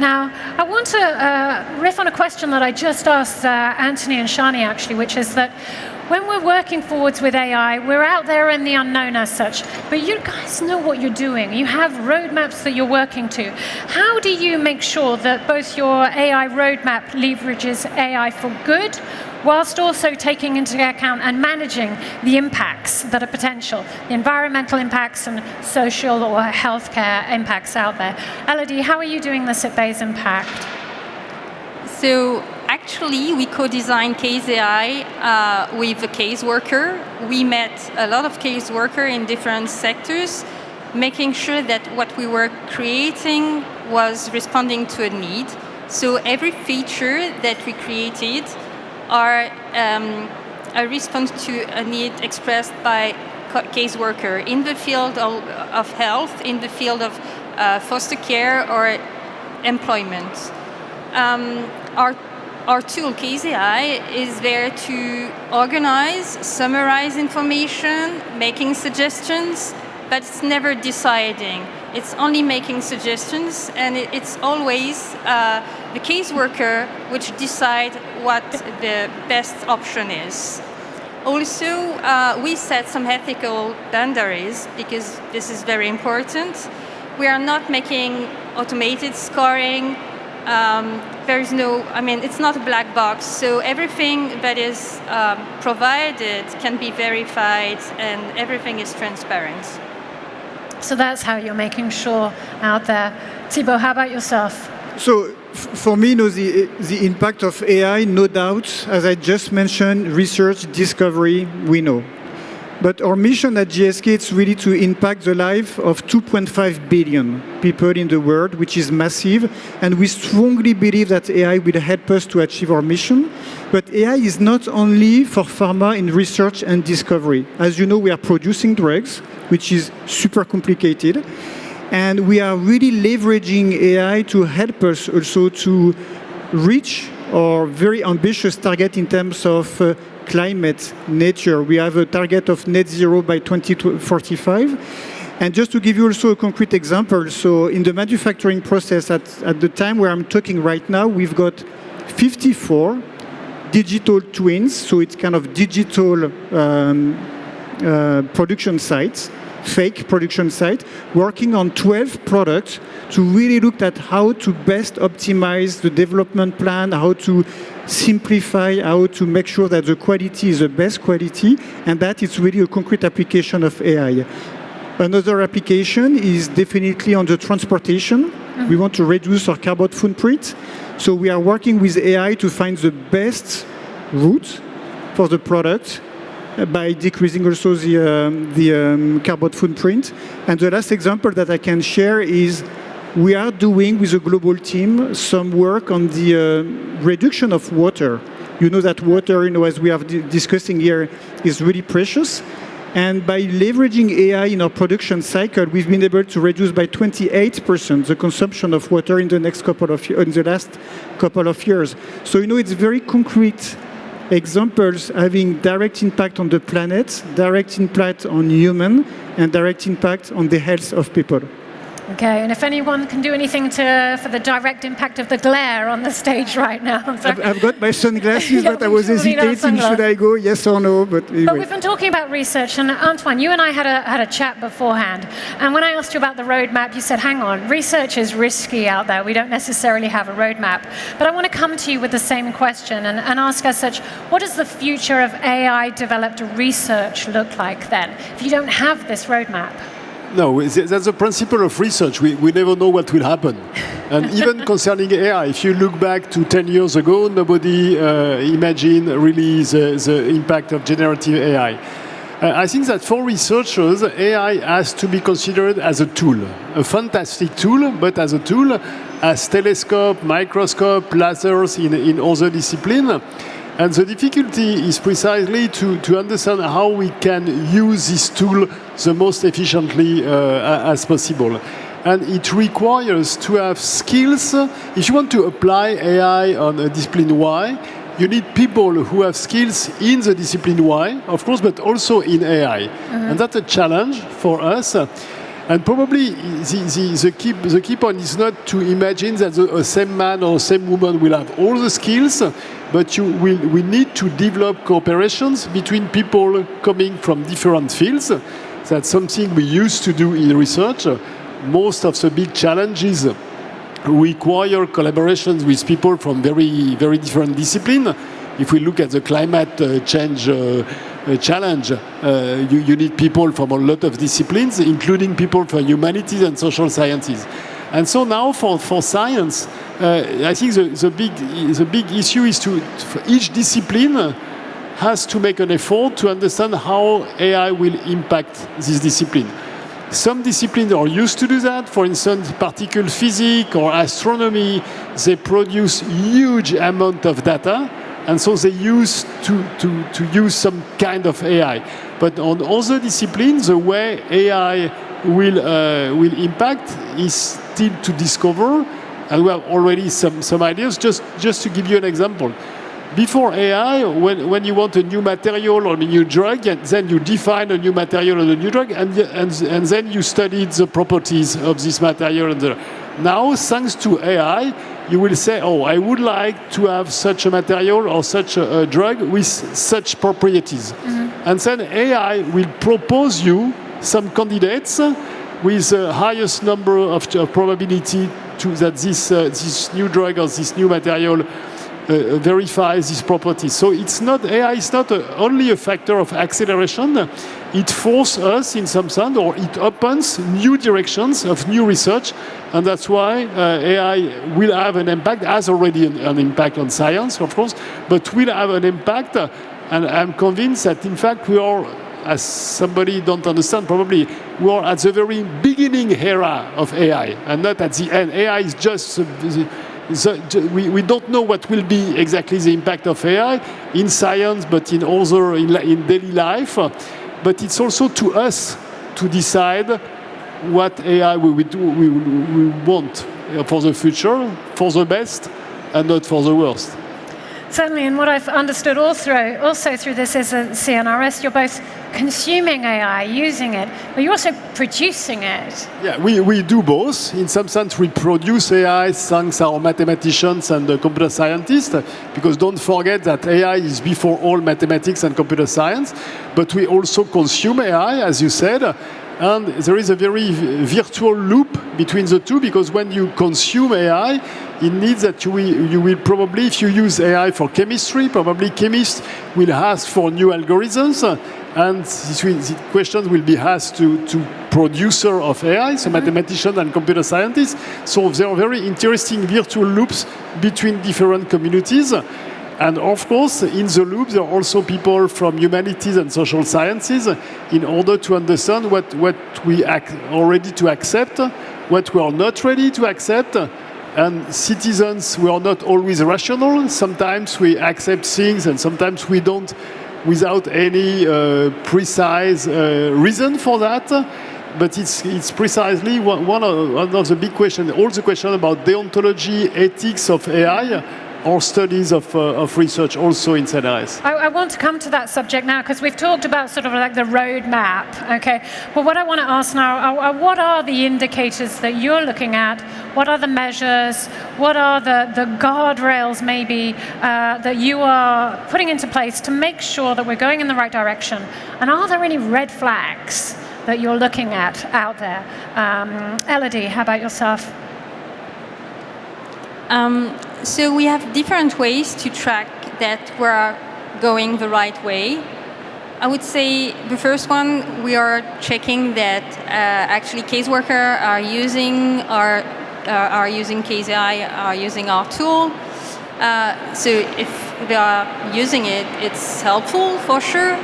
Now, I want to riff on a question that I just asked Anthony and Shani, actually, which is that when we're working forwards with AI, we're out there in the unknown as such, but you guys know what you're doing. You have roadmaps that you're working to. How do you make sure that both your AI roadmap leverages AI for good, whilst also taking into account and managing the impacts that are potential, the environmental impacts and social or healthcare impacts out there? Elodie, how are you doing this at Bayes Impact? So actually, we co-designed Case AI with a case worker. We met a lot of case workers in different sectors, making sure that what we were creating was responding to a need. So every feature that we created are a response to a need expressed by case worker in the field of health, in the field of foster care or employment. Our tool, Case AI, is there to organize, summarize information, making suggestions, but it's never deciding. It's only making suggestions, and it's always the caseworker which decide what the best option is. Also, we set some ethical boundaries because this is very important. We are not making automated scoring. There is no, it's not a black box, so everything that is provided can be verified and everything is transparent. So that's how you're making sure out there. Thibault, how about yourself? So for me, the impact of AI, no doubt, as I just mentioned, research, discovery, we know. But our mission at GSK is really to impact the life of 2.5 billion people in the world, which is massive. And we strongly believe that AI will help us to achieve our mission. But AI is not only for pharma in research and discovery. As you know, we are producing drugs, which is super complicated. And we are really leveraging AI to help us also to reach our very ambitious target in terms of climate, nature. We have a target of net zero by 2045. And just to give you also a concrete example, so in the manufacturing process, at the time where I'm talking right now, we've got 54 digital twins, so it's kind of digital production sites, fake production site, working on 12 products to really look at how to best optimize the development plan, how to simplify, how to make sure that the quality is the best quality, and that is really a concrete application of AI. Another application is definitely on the transportation. Mm-hmm. We want to reduce our carbon footprint, so we are working with AI to find the best route for the product by decreasing also the carbon footprint. And the last example that I can share is we are doing with a global team some work on the reduction of water. You know that water, as we are discussing here, is really precious. And by leveraging AI in our production cycle, we've been able to reduce by 28% the consumption of water in the last couple of years. So it's very concrete examples having direct impact on the planet, direct impact on human, and direct impact on the health of people. Okay, and if anyone can do anything for the direct impact of the glare on the stage right now. I've got my sunglasses, but I was hesitating, should I go, yes or no? But anyway. But we've been talking about research, and Antoine, you and I had a chat beforehand, and when I asked you about the roadmap, you said, hang on, research is risky out there, we don't necessarily have a roadmap. But I want to come to you with the same question and ask as such, what does the future of AI-developed research look like then, if you don't have this roadmap? No, that's the principle of research. We never know what will happen. And even concerning AI, if you look back to 10 years ago, nobody imagined really the impact of generative AI. I think that for researchers, AI has to be considered as a tool, a fantastic tool, but as a tool, as telescope, microscope, lasers in other disciplines. And the difficulty is precisely to understand how we can use this tool the most efficiently as possible. And it requires to have skills. If you want to apply AI on a discipline Y, you need people who have skills in the discipline Y, of course, but also in AI. And that's a challenge for us. And probably the key point is not to imagine that the same man or same woman will have all the skills, but we need to develop cooperations between people coming from different fields. That's something we used to do in research. Most of the big challenges require collaborations with people from very, very different disciplines. If we look at the climate change challenge, you need people from a lot of disciplines, including people from humanities and social sciences. And so now for science, I think the big issue is for each discipline has to make an effort to understand how AI will impact this discipline. Some disciplines are used to do that. For instance, particle physics or astronomy, they produce huge amount of data, and so they use to use some kind of AI. But on other disciplines, the way AI will impact is still to discover, and we have already some ideas. Just to give you an example. Before AI, when you want a new material or a new drug, and then you define a new material or a new drug, and then you studied the properties of this material. Now, thanks to AI, you will say, oh, I would like to have such a material or such a drug with such properties. And then AI will propose you some candidates with the highest number of probability that this new drug or this new material verifies these properties. So AI is not only a factor of acceleration. It forces us in some sense, or it opens new directions of new research, and that's why AI will have an impact, has already an impact on science, of course, but will have an impact, and I'm convinced that in fact we are, as somebody don't understand probably, we are at the very beginning era of AI, and not at the end. AI is just we don't know what will be exactly the impact of AI in science, but in daily life. But it's also to us to decide what AI we want for the future, for the best, and not for the worst. Certainly, and what I've understood also through this is at CNRS, you're both consuming AI, using it, but you're also producing it. Yeah, we do both. In some sense, we produce AI thanks our mathematicians and computer scientists, because don't forget that AI is before all mathematics and computer science, but we also consume AI, as you said, and there is a very virtual loop between the two, because when you consume AI, it needs that you will probably, if you use AI for chemistry, probably chemists will ask for new algorithms, and the questions will be asked to producer of AI, so mathematicians and computer scientists. So there are very interesting virtual loops between different communities. And of course, in the loop, there are also people from humanities and social sciences in order to understand what we are ready to accept, what we are not ready to accept. And citizens, we are not always rational. Sometimes we accept things and sometimes we don't, without any precise reason for that. But it's precisely one of the big questions. All the questions about deontology, ethics of AI, or studies of research also in CNRS. I want to come to that subject now, because we've talked about sort of like the roadmap, okay? But what I want to ask now are what are the indicators that you're looking at? What are the measures? What are the guardrails maybe that you are putting into place to make sure that we're going in the right direction? And are there any red flags that you're looking at out there? Elodie, how about yourself? So we have different ways to track that we're going the right way. I would say the first one, we are checking that actually caseworkers are using Case AI, are using our tool. So if they are using it, it's helpful for sure.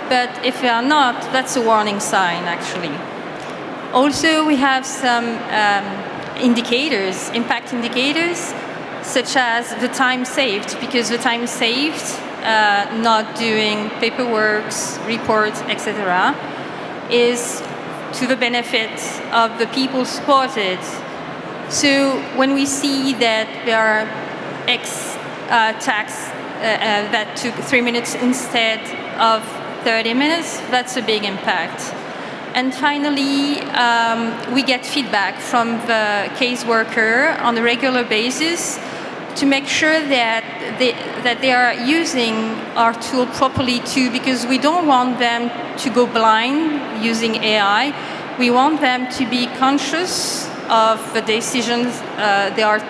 But if they are not, that's a warning sign actually. Also, we have some indicators, impact indicators, such as the time saved, because the time saved not doing paperwork, reports, etc., is to the benefit of the people supported. So when we see that there are X tasks that took 3 minutes instead of 30 minutes, that's a big impact. And finally, we get feedback from the caseworker on a regular basis to make sure that they are using our tool properly too, because we don't want them to go blind using AI. We want them to be conscious of the decisions they are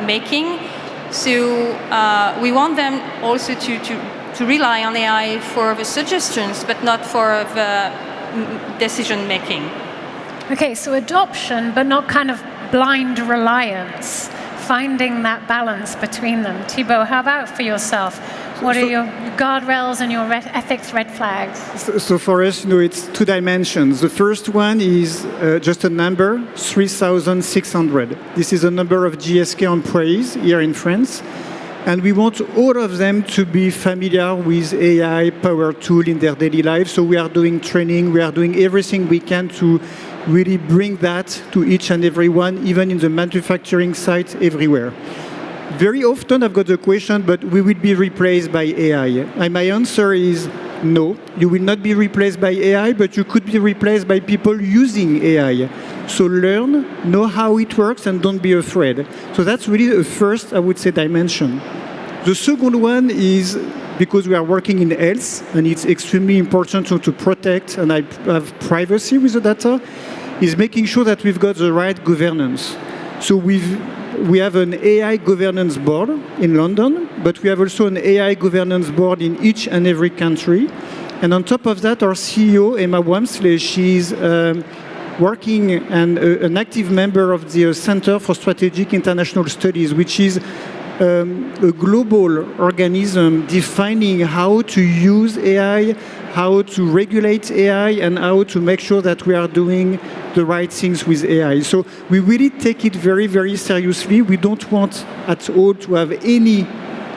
making. So we want them also to rely on AI for the suggestions, but not for the decision making. Okay, so adoption, but not kind of blind reliance. Finding that balance between them. Thibault, how about for yourself? What are your guardrails and your ethics red flags? So for us, it's two dimensions. The first one is just a number, 3,600. This is a number of GSK employees here in France. And we want all of them to be familiar with AI power tool in their daily life. So we are doing training, we are doing everything we can to really bring that to each and every one, even in the manufacturing sites everywhere. Very often I've got the question, but we will be replaced by AI. And my answer is no, you will not be replaced by AI, but you could be replaced by people using AI. So learn, know how it works, and don't be afraid. So that's really the first, I would say, dimension. The second one is, because we are working in health, and it's extremely important to protect, and I have privacy with the data, is making sure that we've got the right governance. So we have an AI governance board in London, but we have also an AI governance board in each and every country. And on top of that, our CEO, Emma Wamsley, she's working and an active member of the Center for Strategic International Studies, which is a global organism defining how to use AI, how to regulate AI, and how to make sure that we are doing the right things with AI. So we really take it very, very seriously. We don't want at all to have any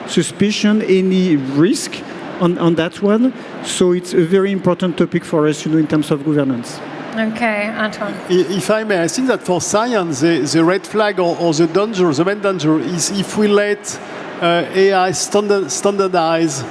suspicion, any risk on that one. So it's a very important topic for us, in terms of governance. Okay, Antoine. If I may, I think that for science, the red flag or the danger, the main danger is if we let AI standardize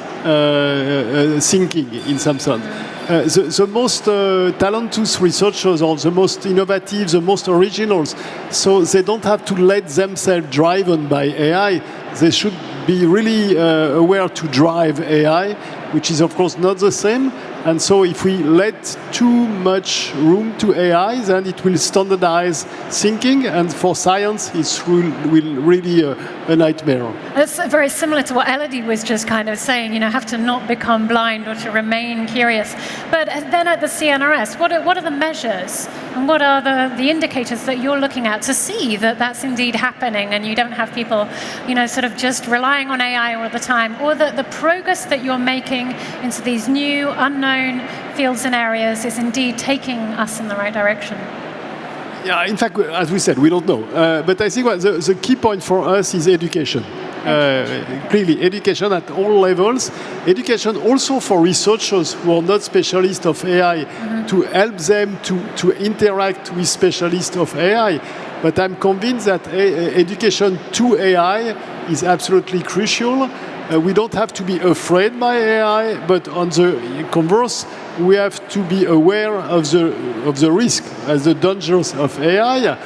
thinking in some sense. The most talented researchers are the most innovative, the most originals. So they don't have to let themselves driven by AI. They should be really aware to drive AI, which is of course not the same. And so if we let too much room to AI, then it will standardize thinking, and for science, it will really a nightmare. That's very similar to what Elodie was just kind of saying, have to not become blind or to remain curious. But then at the CNRS, what are the measures and what are the indicators that you're looking at to see that that's indeed happening and you don't have people, sort of just relying on AI all the time, or that the progress that you're making into these new, unknown fields and areas is indeed taking us in the right direction? Yeah, in fact, as we said, we don't know. But I think the key point for us is education. Clearly, education at all levels. Education also for researchers who are not specialists of AI, to help them to interact with specialists of AI. But I'm convinced that education to AI is absolutely crucial. We don't have to be afraid by AI, but on the converse, we have to be aware of the risk, the dangers of AI,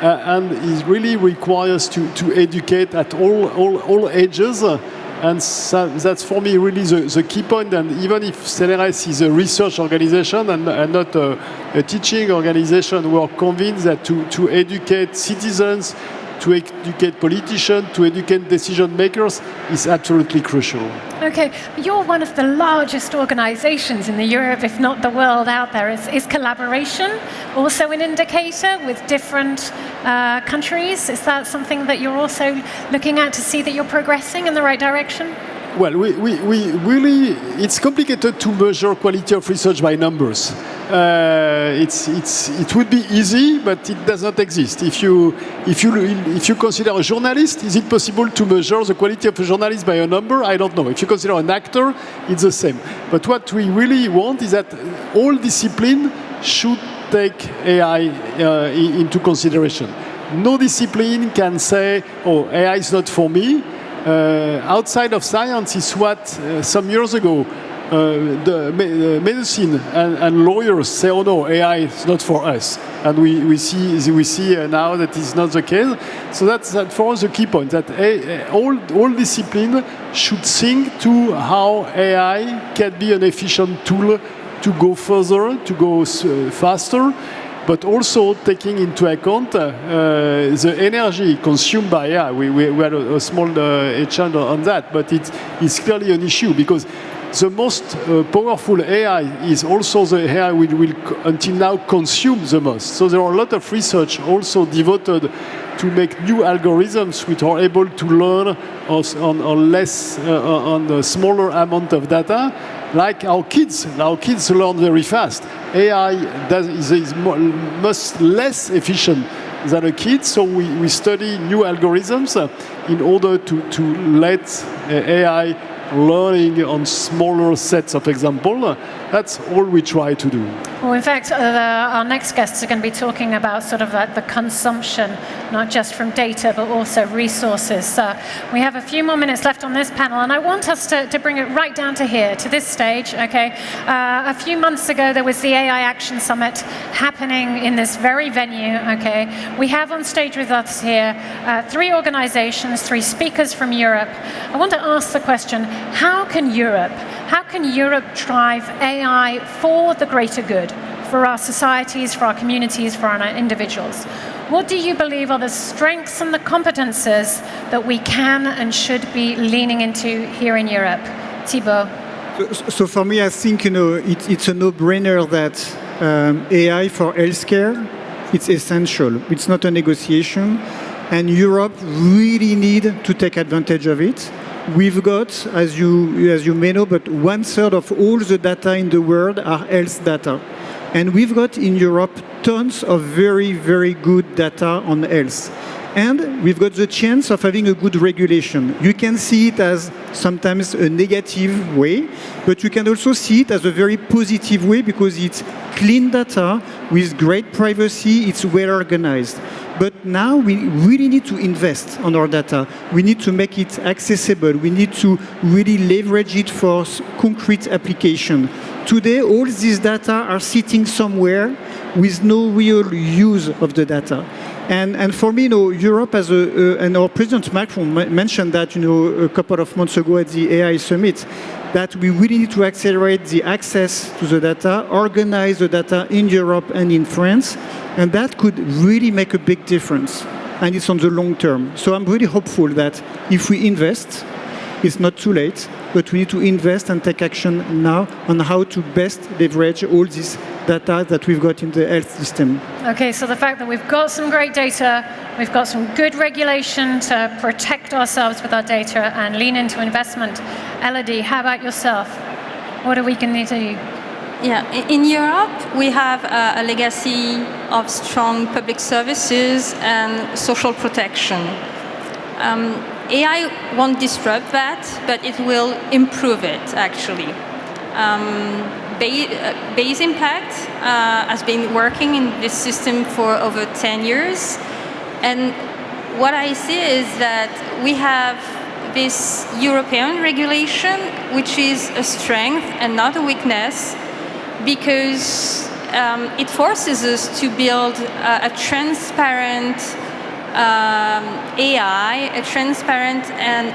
and it really requires to educate at all ages. And that's for me really the key point. And even if CNRS is a research organization and not a teaching organization, we are convinced that to educate citizens, to educate politicians, to educate decision makers is absolutely crucial. Okay, you're one of the largest organizations in the Europe, if not the world, out there. Is collaboration also an indicator with different countries? Is that something that you're also looking at to see that you're progressing in the right direction? Well, we really, it's complicated to measure quality of research by numbers. It would be easy, but it does not exist. If you consider a journalist, is it possible to measure the quality of a journalist by a number? I don't know. If you consider an actor, it's the same. But what we really want is that all discipline should take AI into consideration. No discipline can say, "Oh, AI is not for me." Outside of science is what some years ago the medicine and lawyers say, "Oh no, AI is not for us," and we see now that is not the case. So that's for us the key point, that all discipline should think to how AI can be an efficient tool to go further, to go faster, but also taking into account the energy consumed by AI. We had a small exchange on that, but it's clearly an issue because the most powerful AI is also the AI we will until now consume the most. So there are a lot of research also devoted to make new algorithms which are able to learn on a smaller amount of data. Like our kids learn very fast. AI is much less efficient than a kid, so we study new algorithms in order to let AI learning on smaller sets of examples. That's all we try to do. Well, in fact, our next guests are going to be talking about sort of like the consumption, not just from data, but also resources. We have a few more minutes left on this panel, and I want us to bring it right down to here, to this stage, okay? A few months ago, there was the AI Action Summit happening in this very venue, okay? We have on stage with us here 3 organizations, 3 speakers from Europe. I want to ask the question, how can Europe drive AI for the greater good, for our societies, for our communities, for our individuals? What do you believe are the strengths and the competences that we can and should be leaning into here in Europe? Thibault. So for me, I think it's a no-brainer that AI for healthcare, it's essential. It's not a negotiation, and Europe really need to take advantage of it. We've got, as you may know, but 1/3 of all the data in the world are health data. And we've got in Europe tons of very, very good data on health. And we've got the chance of having a good regulation. You can see it as sometimes a negative way, but you can also see it as a very positive way because it's clean data with great privacy, it's well organized. But now we really need to invest on our data. We need to make it accessible. We need to really leverage it for concrete application. Today, all these data are sitting somewhere with no real use of the data. And for me, Europe and our President Macron mentioned that, a couple of months ago at the AI Summit, that we really need to accelerate the access to the data, organize the data in Europe and in France, and that could really make a big difference. And it's on the long term. So I'm really hopeful that if we invest, it's not too late, but we need to invest and take action now on how to best leverage all this data that we've got in the health system. Okay, so the fact that we've got some great data, we've got some good regulation to protect ourselves with our data and lean into investment. Elodie, how about yourself? What are we going to do? Yeah, in Europe, we have a legacy of strong public services and social protection. AI won't disrupt that, but it will improve it, actually. Base Impact has been working in this system for over 10 years. And what I see is that we have this European regulation, which is a strength and not a weakness, because it forces us to build a transparent AI, a transparent and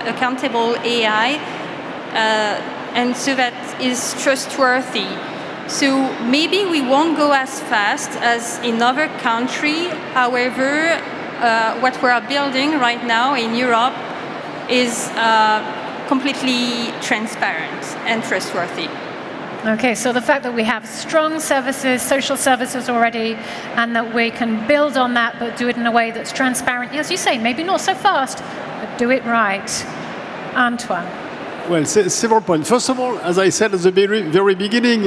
accountable AI, and so that is trustworthy. So maybe we won't go as fast as in other countries. However, what we are building right now in Europe is completely transparent and trustworthy. Okay, so the fact that we have strong services, social services already, and that we can build on that, but do it in a way that's transparent, as you say, maybe not so fast, but do it right. Antoine. Well, several points. First of all, as I said at the very beginning,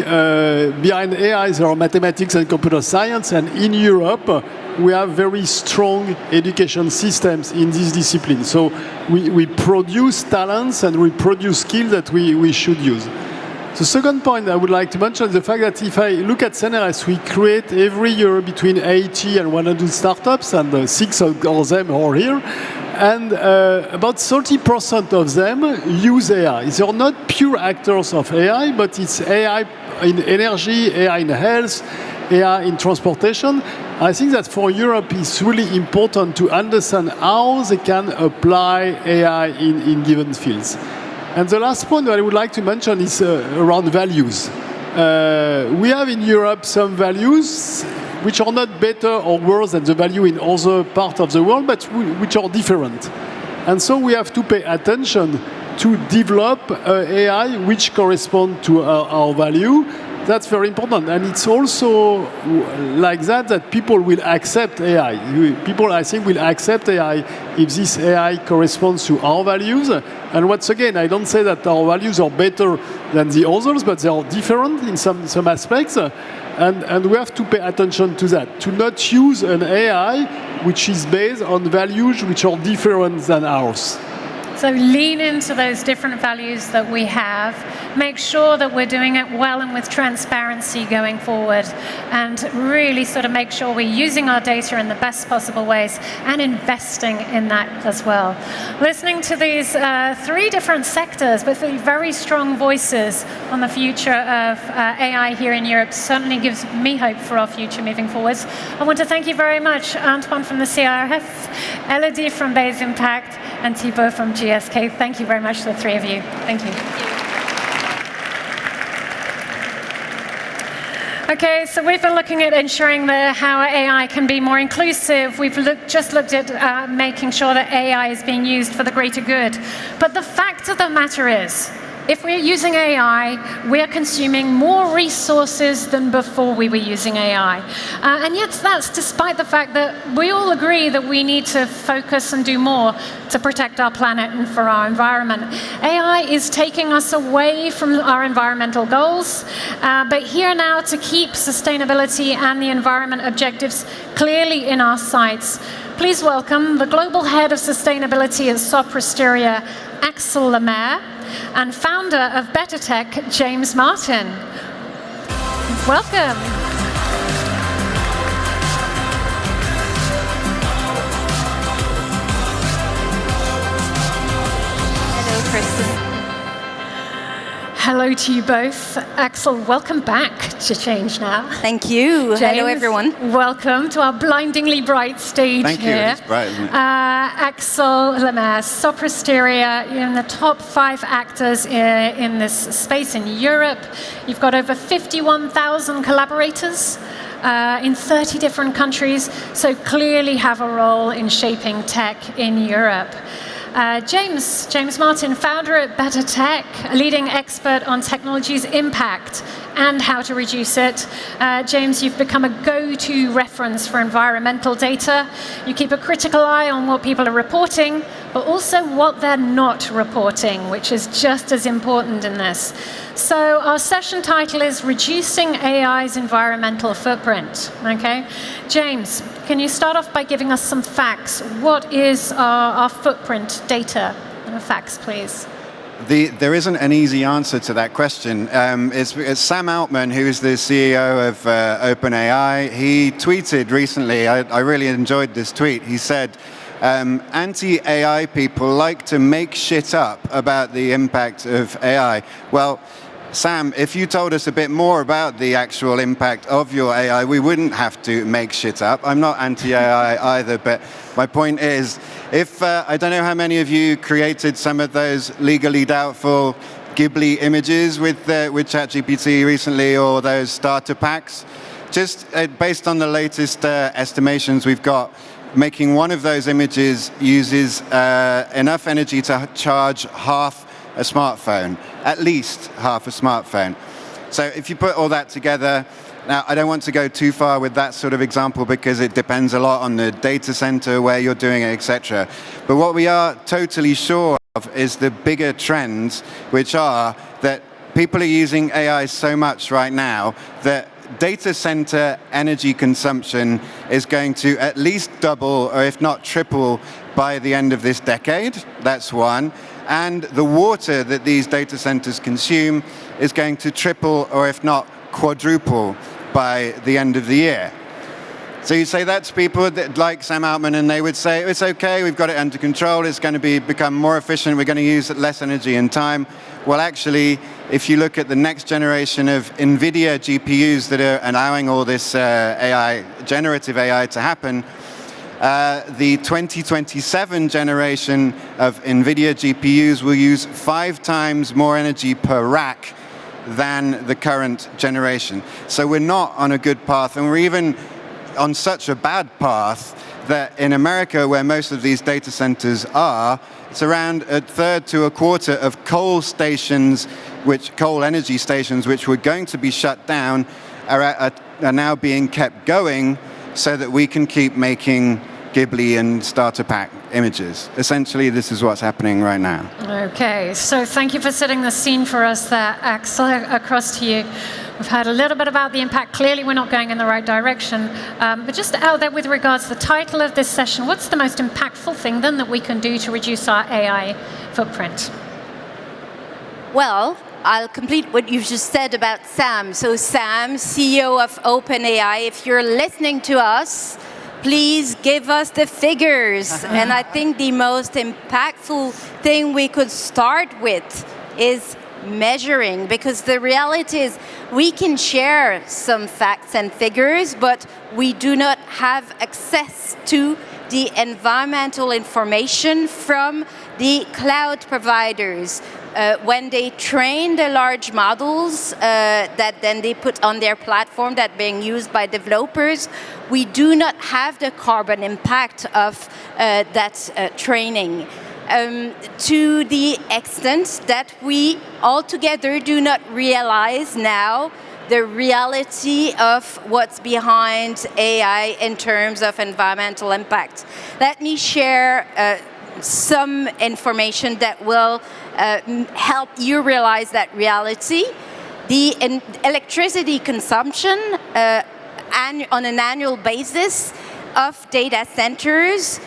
behind AI there are mathematics and computer science, and in Europe we have very strong education systems in this discipline. So we produce talents and we produce skills that we should use. The second point I would like to mention is the fact that if I look at CNRS, we create every year between 80 and 100 startups, and 6 of them are here. And about 30% of them use AI. They're not pure actors of AI, but it's AI in energy, AI in health, AI in transportation. I think that for Europe, it's really important to understand how they can apply AI in given fields. And the last point that I would like to mention is around values. We have in Europe some values which are not better or worse than the value in other parts of the world, but which are different. And so we have to pay attention to develop AI which correspond to our value. That's very important. And it's also like that people will accept AI. People, I think, will accept AI if this AI corresponds to our values. And once again, I don't say that our values are better than the others, but they are different in some aspects. And we have to pay attention to that, to not use an AI which is based on values which are different than ours. So lean into those different values that we have, make sure that we're doing it well and with transparency going forward, and really sort of make sure we're using our data in the best possible ways and investing in that as well. Listening to these 3 different sectors, but very strong voices on the future of AI here in Europe certainly gives me hope for our future moving forwards. I want to thank you very much, Antoine from the CNRS, Elodie from Bayes Impact, and Thibault from GSK. Thank you very much to the 3 of you. Thank you. Okay, so we've been looking at ensuring that how AI can be more inclusive. We've just looked at making sure that AI is being used for the greater good. But the fact of the matter is, if we're using AI, we're consuming more resources than before we were using AI. And yet that's despite the fact that we all agree that we need to focus and do more to protect our planet and for our environment. AI is taking us away from our environmental goals, but here now to keep sustainability and the environment objectives clearly in our sights. Please welcome the Global Head of Sustainability at Sopra Steria, Axelle Lemaire, and founder of BetterTech, James Martin. Welcome. Hello, Kristen. Hello to you both. Axelle, welcome back to Change Now. Thank you. James, hello, everyone. Welcome to our blindingly bright stage Thank here. you. It's bright, isn't it? Axelle Lemaire, Sopra Steria, you're in the top 5 actors in this space in Europe. You've got over 51,000 collaborators in 30 different countries, so clearly have a role in shaping tech in Europe. James Martin, founder at BetterTech, a leading expert on technology's impact and how to reduce it. James, you've become a go-to reference for environmental data. You keep a critical eye on what people are reporting, but also what they're not reporting, which is just as important in this. So our session title is Reducing AI's Environmental Footprint. Okay, James, can you start off by giving us some facts? What is our footprint data and facts, please? There isn't an easy answer to that question. It's Sam Altman, who is the CEO of OpenAI. He tweeted recently, I really enjoyed this tweet. He said, anti-AI people like to make shit up about the impact of AI. Well, Sam, if you told us a bit more about the actual impact of your AI, we wouldn't have to make shit up. I'm not anti-AI either, but my point is, if I don't know how many of you created some of those legally doubtful Ghibli images with ChatGPT recently, or those starter packs. just based on the latest estimations we've got, making one of those images uses enough energy to charge half a smartphone, at least half a smartphone. So if you put all that together, now I don't want to go too far with that sort of example because it depends a lot on the data center, where you're doing it, etc. But what we are totally sure of is the bigger trends, which are that people are using AI so much right now that data center energy consumption is going to at least double, or if not triple, by the end of this decade. That's one. And the water that these data centers consume is going to triple, or if not quadruple, by the end of the year. So you say that to people that, like Sam Altman, and they would say, it's okay, we've got it under control, it's going to become more efficient, we're going to use less energy and time. Well, actually, if you look at the next generation of NVIDIA GPUs that are allowing all this AI, generative AI to happen, the 2027 generation of NVIDIA GPUs will use 5 times more energy per rack than the current generation. So we're not on a good path, and we're even on such a bad path that in America, where most of these data centers are, it's around a third to a quarter of coal energy stations, which were going to be shut down, are now being kept going so that we can keep making Ghibli and starter pack images. Essentially, this is what's happening right now. Okay, so thank you for setting the scene for us there, Axelle. Across to you. We've heard a little bit about the impact. Clearly, we're not going in the right direction. But just out there with regards to the title of this session, what's the most impactful thing then that we can do to reduce our AI footprint? Well, I'll complete what you've just said about Sam. So Sam, CEO of OpenAI, if you're listening to us, please give us the figures. And I think the most impactful thing we could start with is measuring, because the reality is we can share some facts and figures, but we do not have access to the environmental information from the cloud providers. When they train the large models that then they put on their platform that are being used by developers, we do not have the carbon impact of that training. To the extent that we altogether do not realize now the reality of what's behind AI in terms of environmental impact. Let me share some information that will help you realize that reality. The electricity consumption on an annual basis of data centers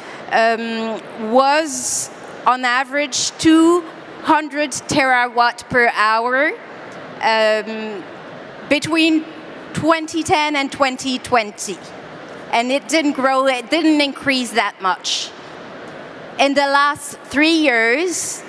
was on average 200 terawatt per hour between 2010 and 2020. And it didn't grow, it didn't increase that much. In the last 3 years,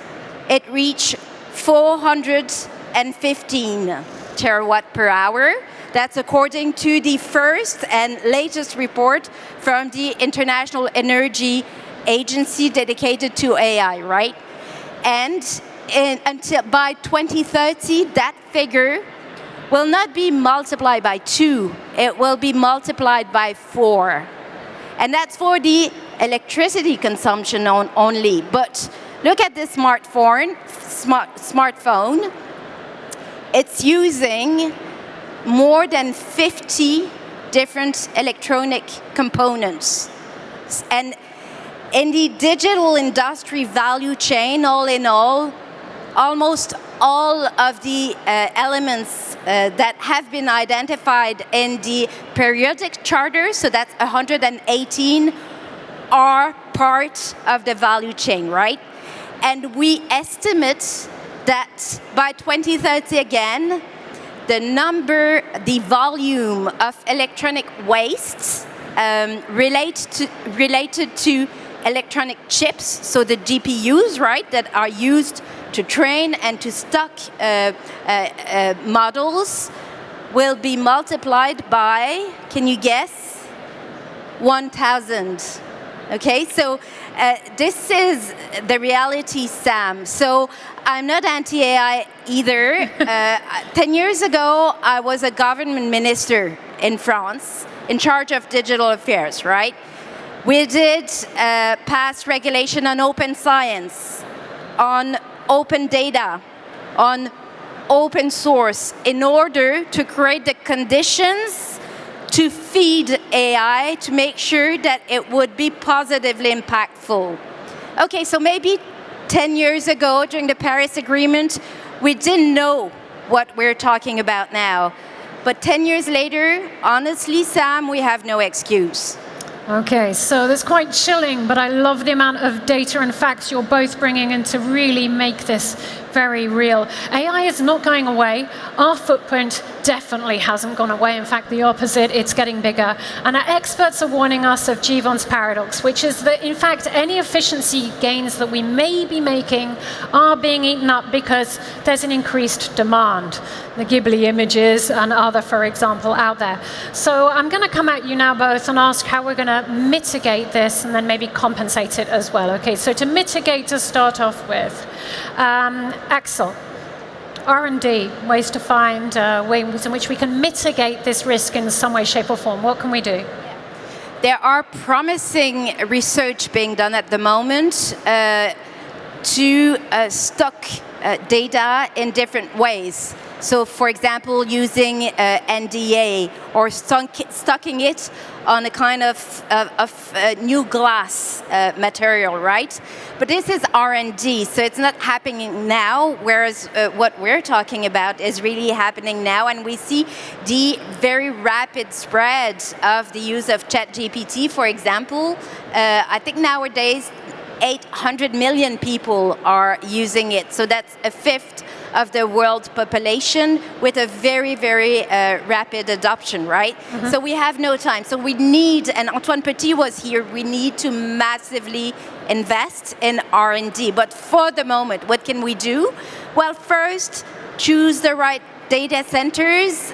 it reached 415 terawatt per hour. That's according to the first and latest report from the International Energy Agency dedicated to AI, right? And until by 2030, that figure will not be multiplied by 2, it will be multiplied by 4. And that's for the electricity consumption only. But look at this smartphone. It's using more than 50 different electronic components. And in the digital industry value chain, all in all, almost all of the elements that have been identified in the periodic charter, so that's 118, are part of the value chain, right? And we estimate that by 2030 again, the volume of electronic wastes related to electronic chips, so the GPUs, right, that are used to train and to stock models, will be multiplied by, can you guess? 1,000. Okay, so this is the reality, Sam. So I'm not anti-AI either. 10 years ago, I was a government minister in France in charge of digital affairs, right? We did pass regulation on open science, on open data, on open source in order to create the conditions to feed AI to make sure that it would be positively impactful. Okay, so maybe 10 years ago during the Paris Agreement, we didn't know what we're talking about now. But 10 years later, honestly, Sam, we have no excuse. Okay, so that's quite chilling, but I love the amount of data and facts you're both bringing in to really make this very real. AI is not going away. Our footprint definitely hasn't gone away. In fact, the opposite, it's getting bigger. And our experts are warning us of Jevons paradox, which is that, in fact, any efficiency gains that we may be making are being eaten up because there's an increased demand. The Ghibli images and other, for example, out there. So I'm going to come at you now both and ask how we're going to mitigate this and then maybe compensate it as well. Okay, so to mitigate, to start off with, Axelle, R&D, ways to find ways in which we can mitigate this risk in some way, shape or form. What can we do? There are promising research being done at the moment to stock data in different ways. So, for example, using NDA or stocking it on a kind of new glass material, right? But this is R&D, so it's not happening now, whereas what we're talking about is really happening now, and we see the very rapid spread of the use of ChatGPT, for example. I think nowadays 800 million people are using it, so that's a fifth of the world population with a very, very rapid adoption, right? Mm-hmm. So we have no time. So we need, and Antoine Petit was here, we need to massively invest in R&D. But for the moment, what can we do? Well, first, choose the right data centers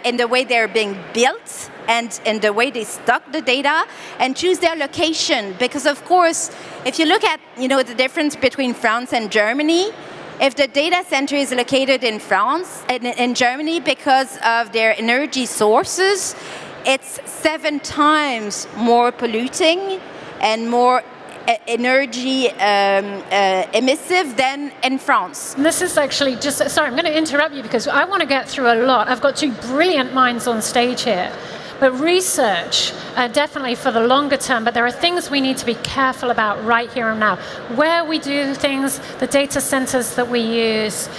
in the way they're being built and in the way they stock the data, and choose their location. Because of course, if you look at the difference between France and Germany, if the data center is located in France and in Germany because of their energy sources, it's 7 times more polluting and more energy emissive than in France. And this is actually just, sorry, I'm going to interrupt you because I want to get through a lot. I've got 2 brilliant minds on stage here. But research, definitely for the longer term, but there are things we need to be careful about right here and now. Where we do things, the data centers that we use.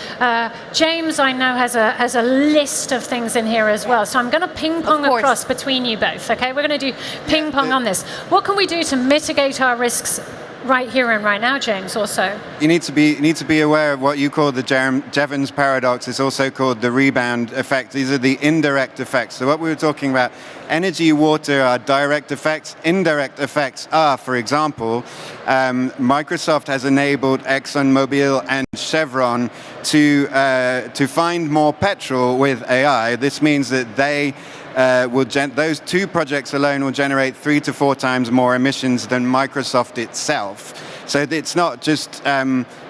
James, I know, has a list of things in here as well. So I'm going to ping pong across between you both, okay? We're going to do ping pong on this. What can we do to mitigate our risks right here and right now, James, also? You need to be aware of what you call the Jevons paradox. It's also called the rebound effect. These are the indirect effects. So what we were talking about, energy, water are direct effects. Indirect effects are, for example, Microsoft has enabled ExxonMobil and Chevron to find more petrol with AI. This means that they those 2 projects alone will generate 3 to 4 times more emissions than Microsoft itself. So it's not just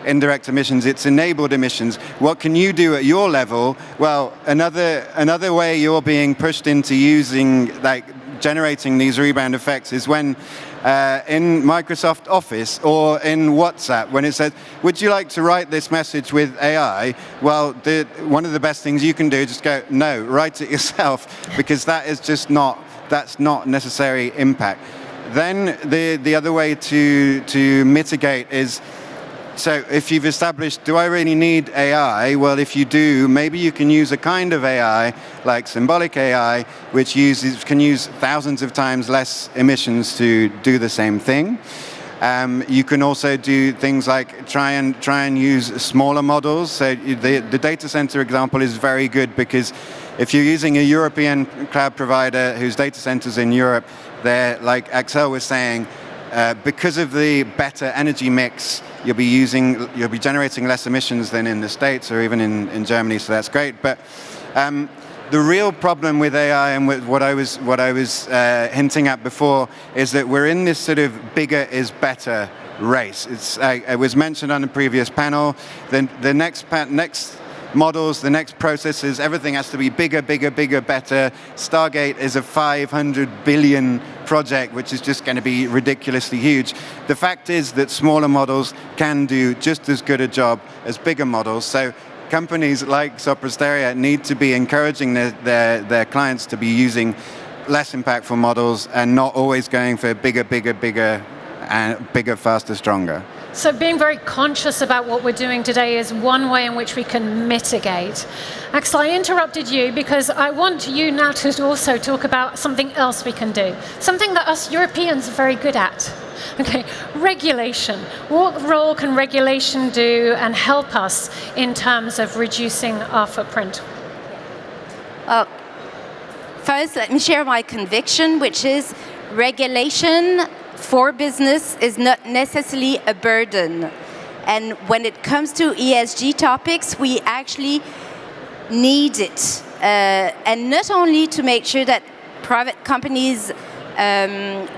indirect emissions, it's enabled emissions. What can you do at your level? Well, another way you're being pushed into generating these rebound effects is when in Microsoft Office or in WhatsApp, when it says, would you like to write this message with AI? Well, one of the best things you can do is just go, no, write it yourself, because that's not necessary impact. Then the other way to mitigate is, so if you've established, do I really need AI? Well, if you do, maybe you can use a kind of AI, like symbolic AI, which can use thousands of times less emissions to do the same thing. You can also do things like try and use smaller models. So the data center example is very good, because if you're using a European cloud provider whose data centers in Europe, they're, like Axelle was saying, because of the better energy mix, you'll be generating less emissions than in the States or even in Germany, so that's great. But the real problem with AI and with what I was hinting at before is that we're in this sort of bigger is better race. It was mentioned on the previous panel. The next models, the next processors, everything has to be bigger, bigger, bigger, better. Stargate is a 500 billion project, which is just going to be ridiculously huge. The fact is that smaller models can do just as good a job as bigger models. So companies like Sopra Steria need to be encouraging their clients to be using less impactful models and not always going for bigger, bigger, bigger, and bigger, faster, stronger. So being very conscious about what we're doing today is one way in which we can mitigate. Axelle, I interrupted you because I want you now to also talk about something else we can do, something that us Europeans are very good at. Okay, regulation. What role can regulation do and help us in terms of reducing our footprint? First, let me share my conviction, which is regulation for business is not necessarily a burden. And when it comes to ESG topics, we actually need it. And not only to make sure that private companies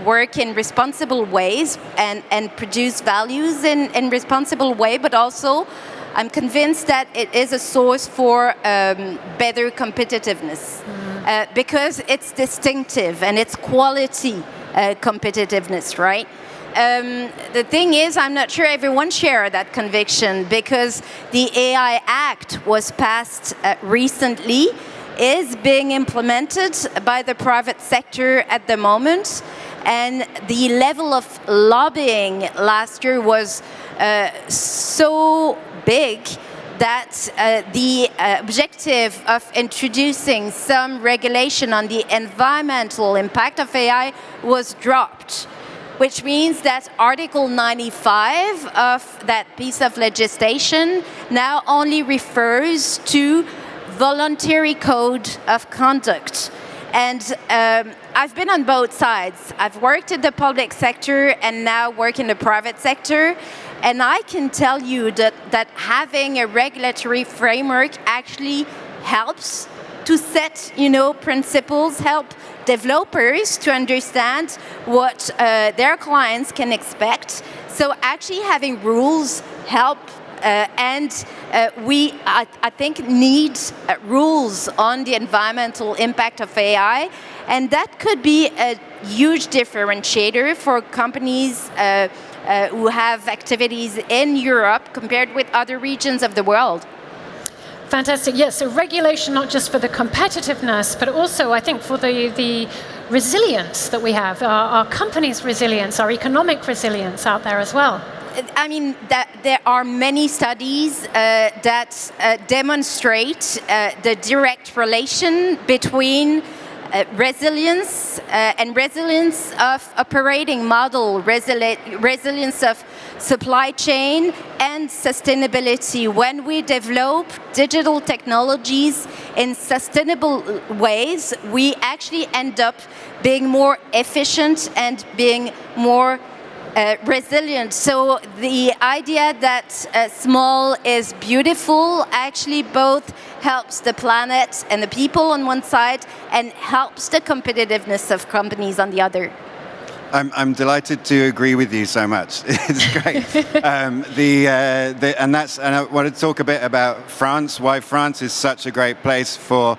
work in responsible ways and produce values in responsible way, but also I'm convinced that it is a source for better competitiveness because it's distinctive and it's quality competitiveness, right? The thing is, I'm not sure everyone shares that conviction because the AI Act was passed recently, is being implemented by the private sector at the moment, and the level of lobbying last year was so big that the objective of introducing some regulation on the environmental impact of AI was dropped, which means that Article 95 of that piece of legislation now only refers to voluntary code of conduct. And I've been on both sides. I've worked in the public sector and now work in the private sector. And I can tell you that having a regulatory framework actually helps to set, principles, help developers to understand what their clients can expect. So actually having rules help, and we, I think, need rules on the environmental impact of AI, and that could be a huge differentiator for companies who have activities in Europe compared with other regions of the world. Fantastic. Yes, so regulation not just for the competitiveness, but also I think for the resilience that we have, our companies' resilience, our economic resilience out there as well. I mean, there are many studies that demonstrate the direct relation between resilience and resilience of operating model, resilience of supply chain and sustainability. When we develop digital technologies in sustainable ways, we actually end up being more efficient and being more resilient. So the idea that small is beautiful actually both helps the planet and the people on one side and helps the competitiveness of companies on the other. I'm delighted to agree with you so much. It's great. And I want to talk a bit about France, why France is such a great place for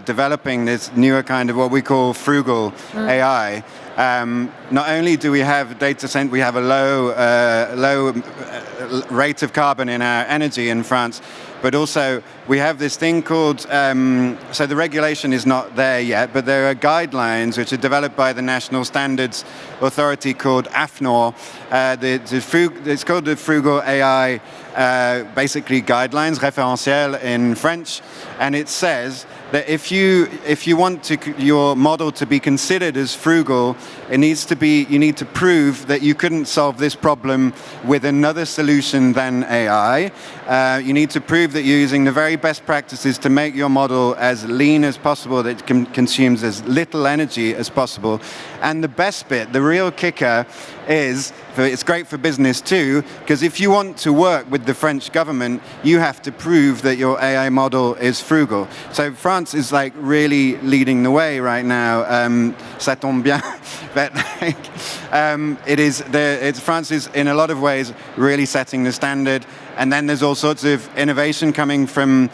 developing this newer kind of what we call frugal AI. Not only do we have data center, we have a low rate of carbon in our energy in France, but also we have this thing called, so the regulation is not there yet, but there are guidelines which are developed by the National Standards Authority called AFNOR. It's called the Frugal AI, basically guidelines, référentiel in French, and it says that if you want your model to be considered as frugal, you need to prove that you couldn't solve this problem with another solution than AI. You need to prove that you're using the very best practices to make your model as lean as possible, that it consumes as little energy as possible. And the best bit, the real kicker, is it's great for business too, because if you want to work with the French government, you have to prove that your AI model is frugal. So France France is like really leading the way right now. Ça tombe bien. But France is in a lot of ways really setting the standard. And then there's all sorts of innovation coming from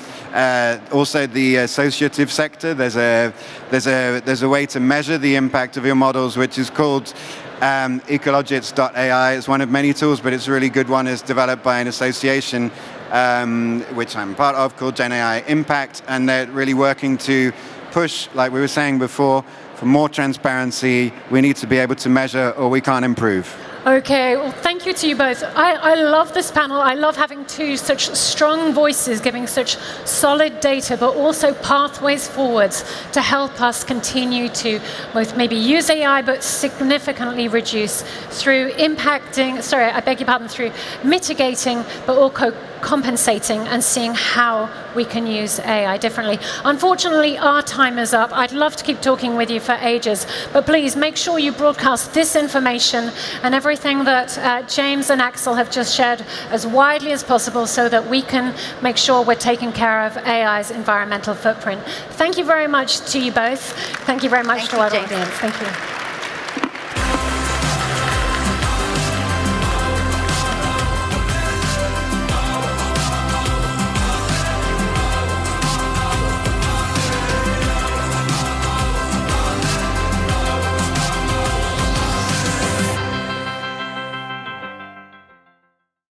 also the associative sector. There's a way to measure the impact of your models, which is called ecologits.ai. It's one of many tools, but it's a really good one. It's developed by an association which I'm part of, called Gen AI Impact, and they're really working to push, like we were saying before, for more transparency. We need to be able to measure, or we can't improve. Okay, well, thank you to you both. I love this panel. I love having two such strong voices giving such solid data, but also pathways forwards to help us continue to both maybe use AI, but significantly reduce through through mitigating, but also compensating and seeing how we can use AI differently. Unfortunately, our time is up. I'd love to keep talking with you for ages, but please make sure you broadcast this information and everything that James and Axelle have just shared as widely as possible so that we can make sure we're taking care of AI's environmental footprint. Thank you very much to you both. Thank you very much to our audience. Thank you.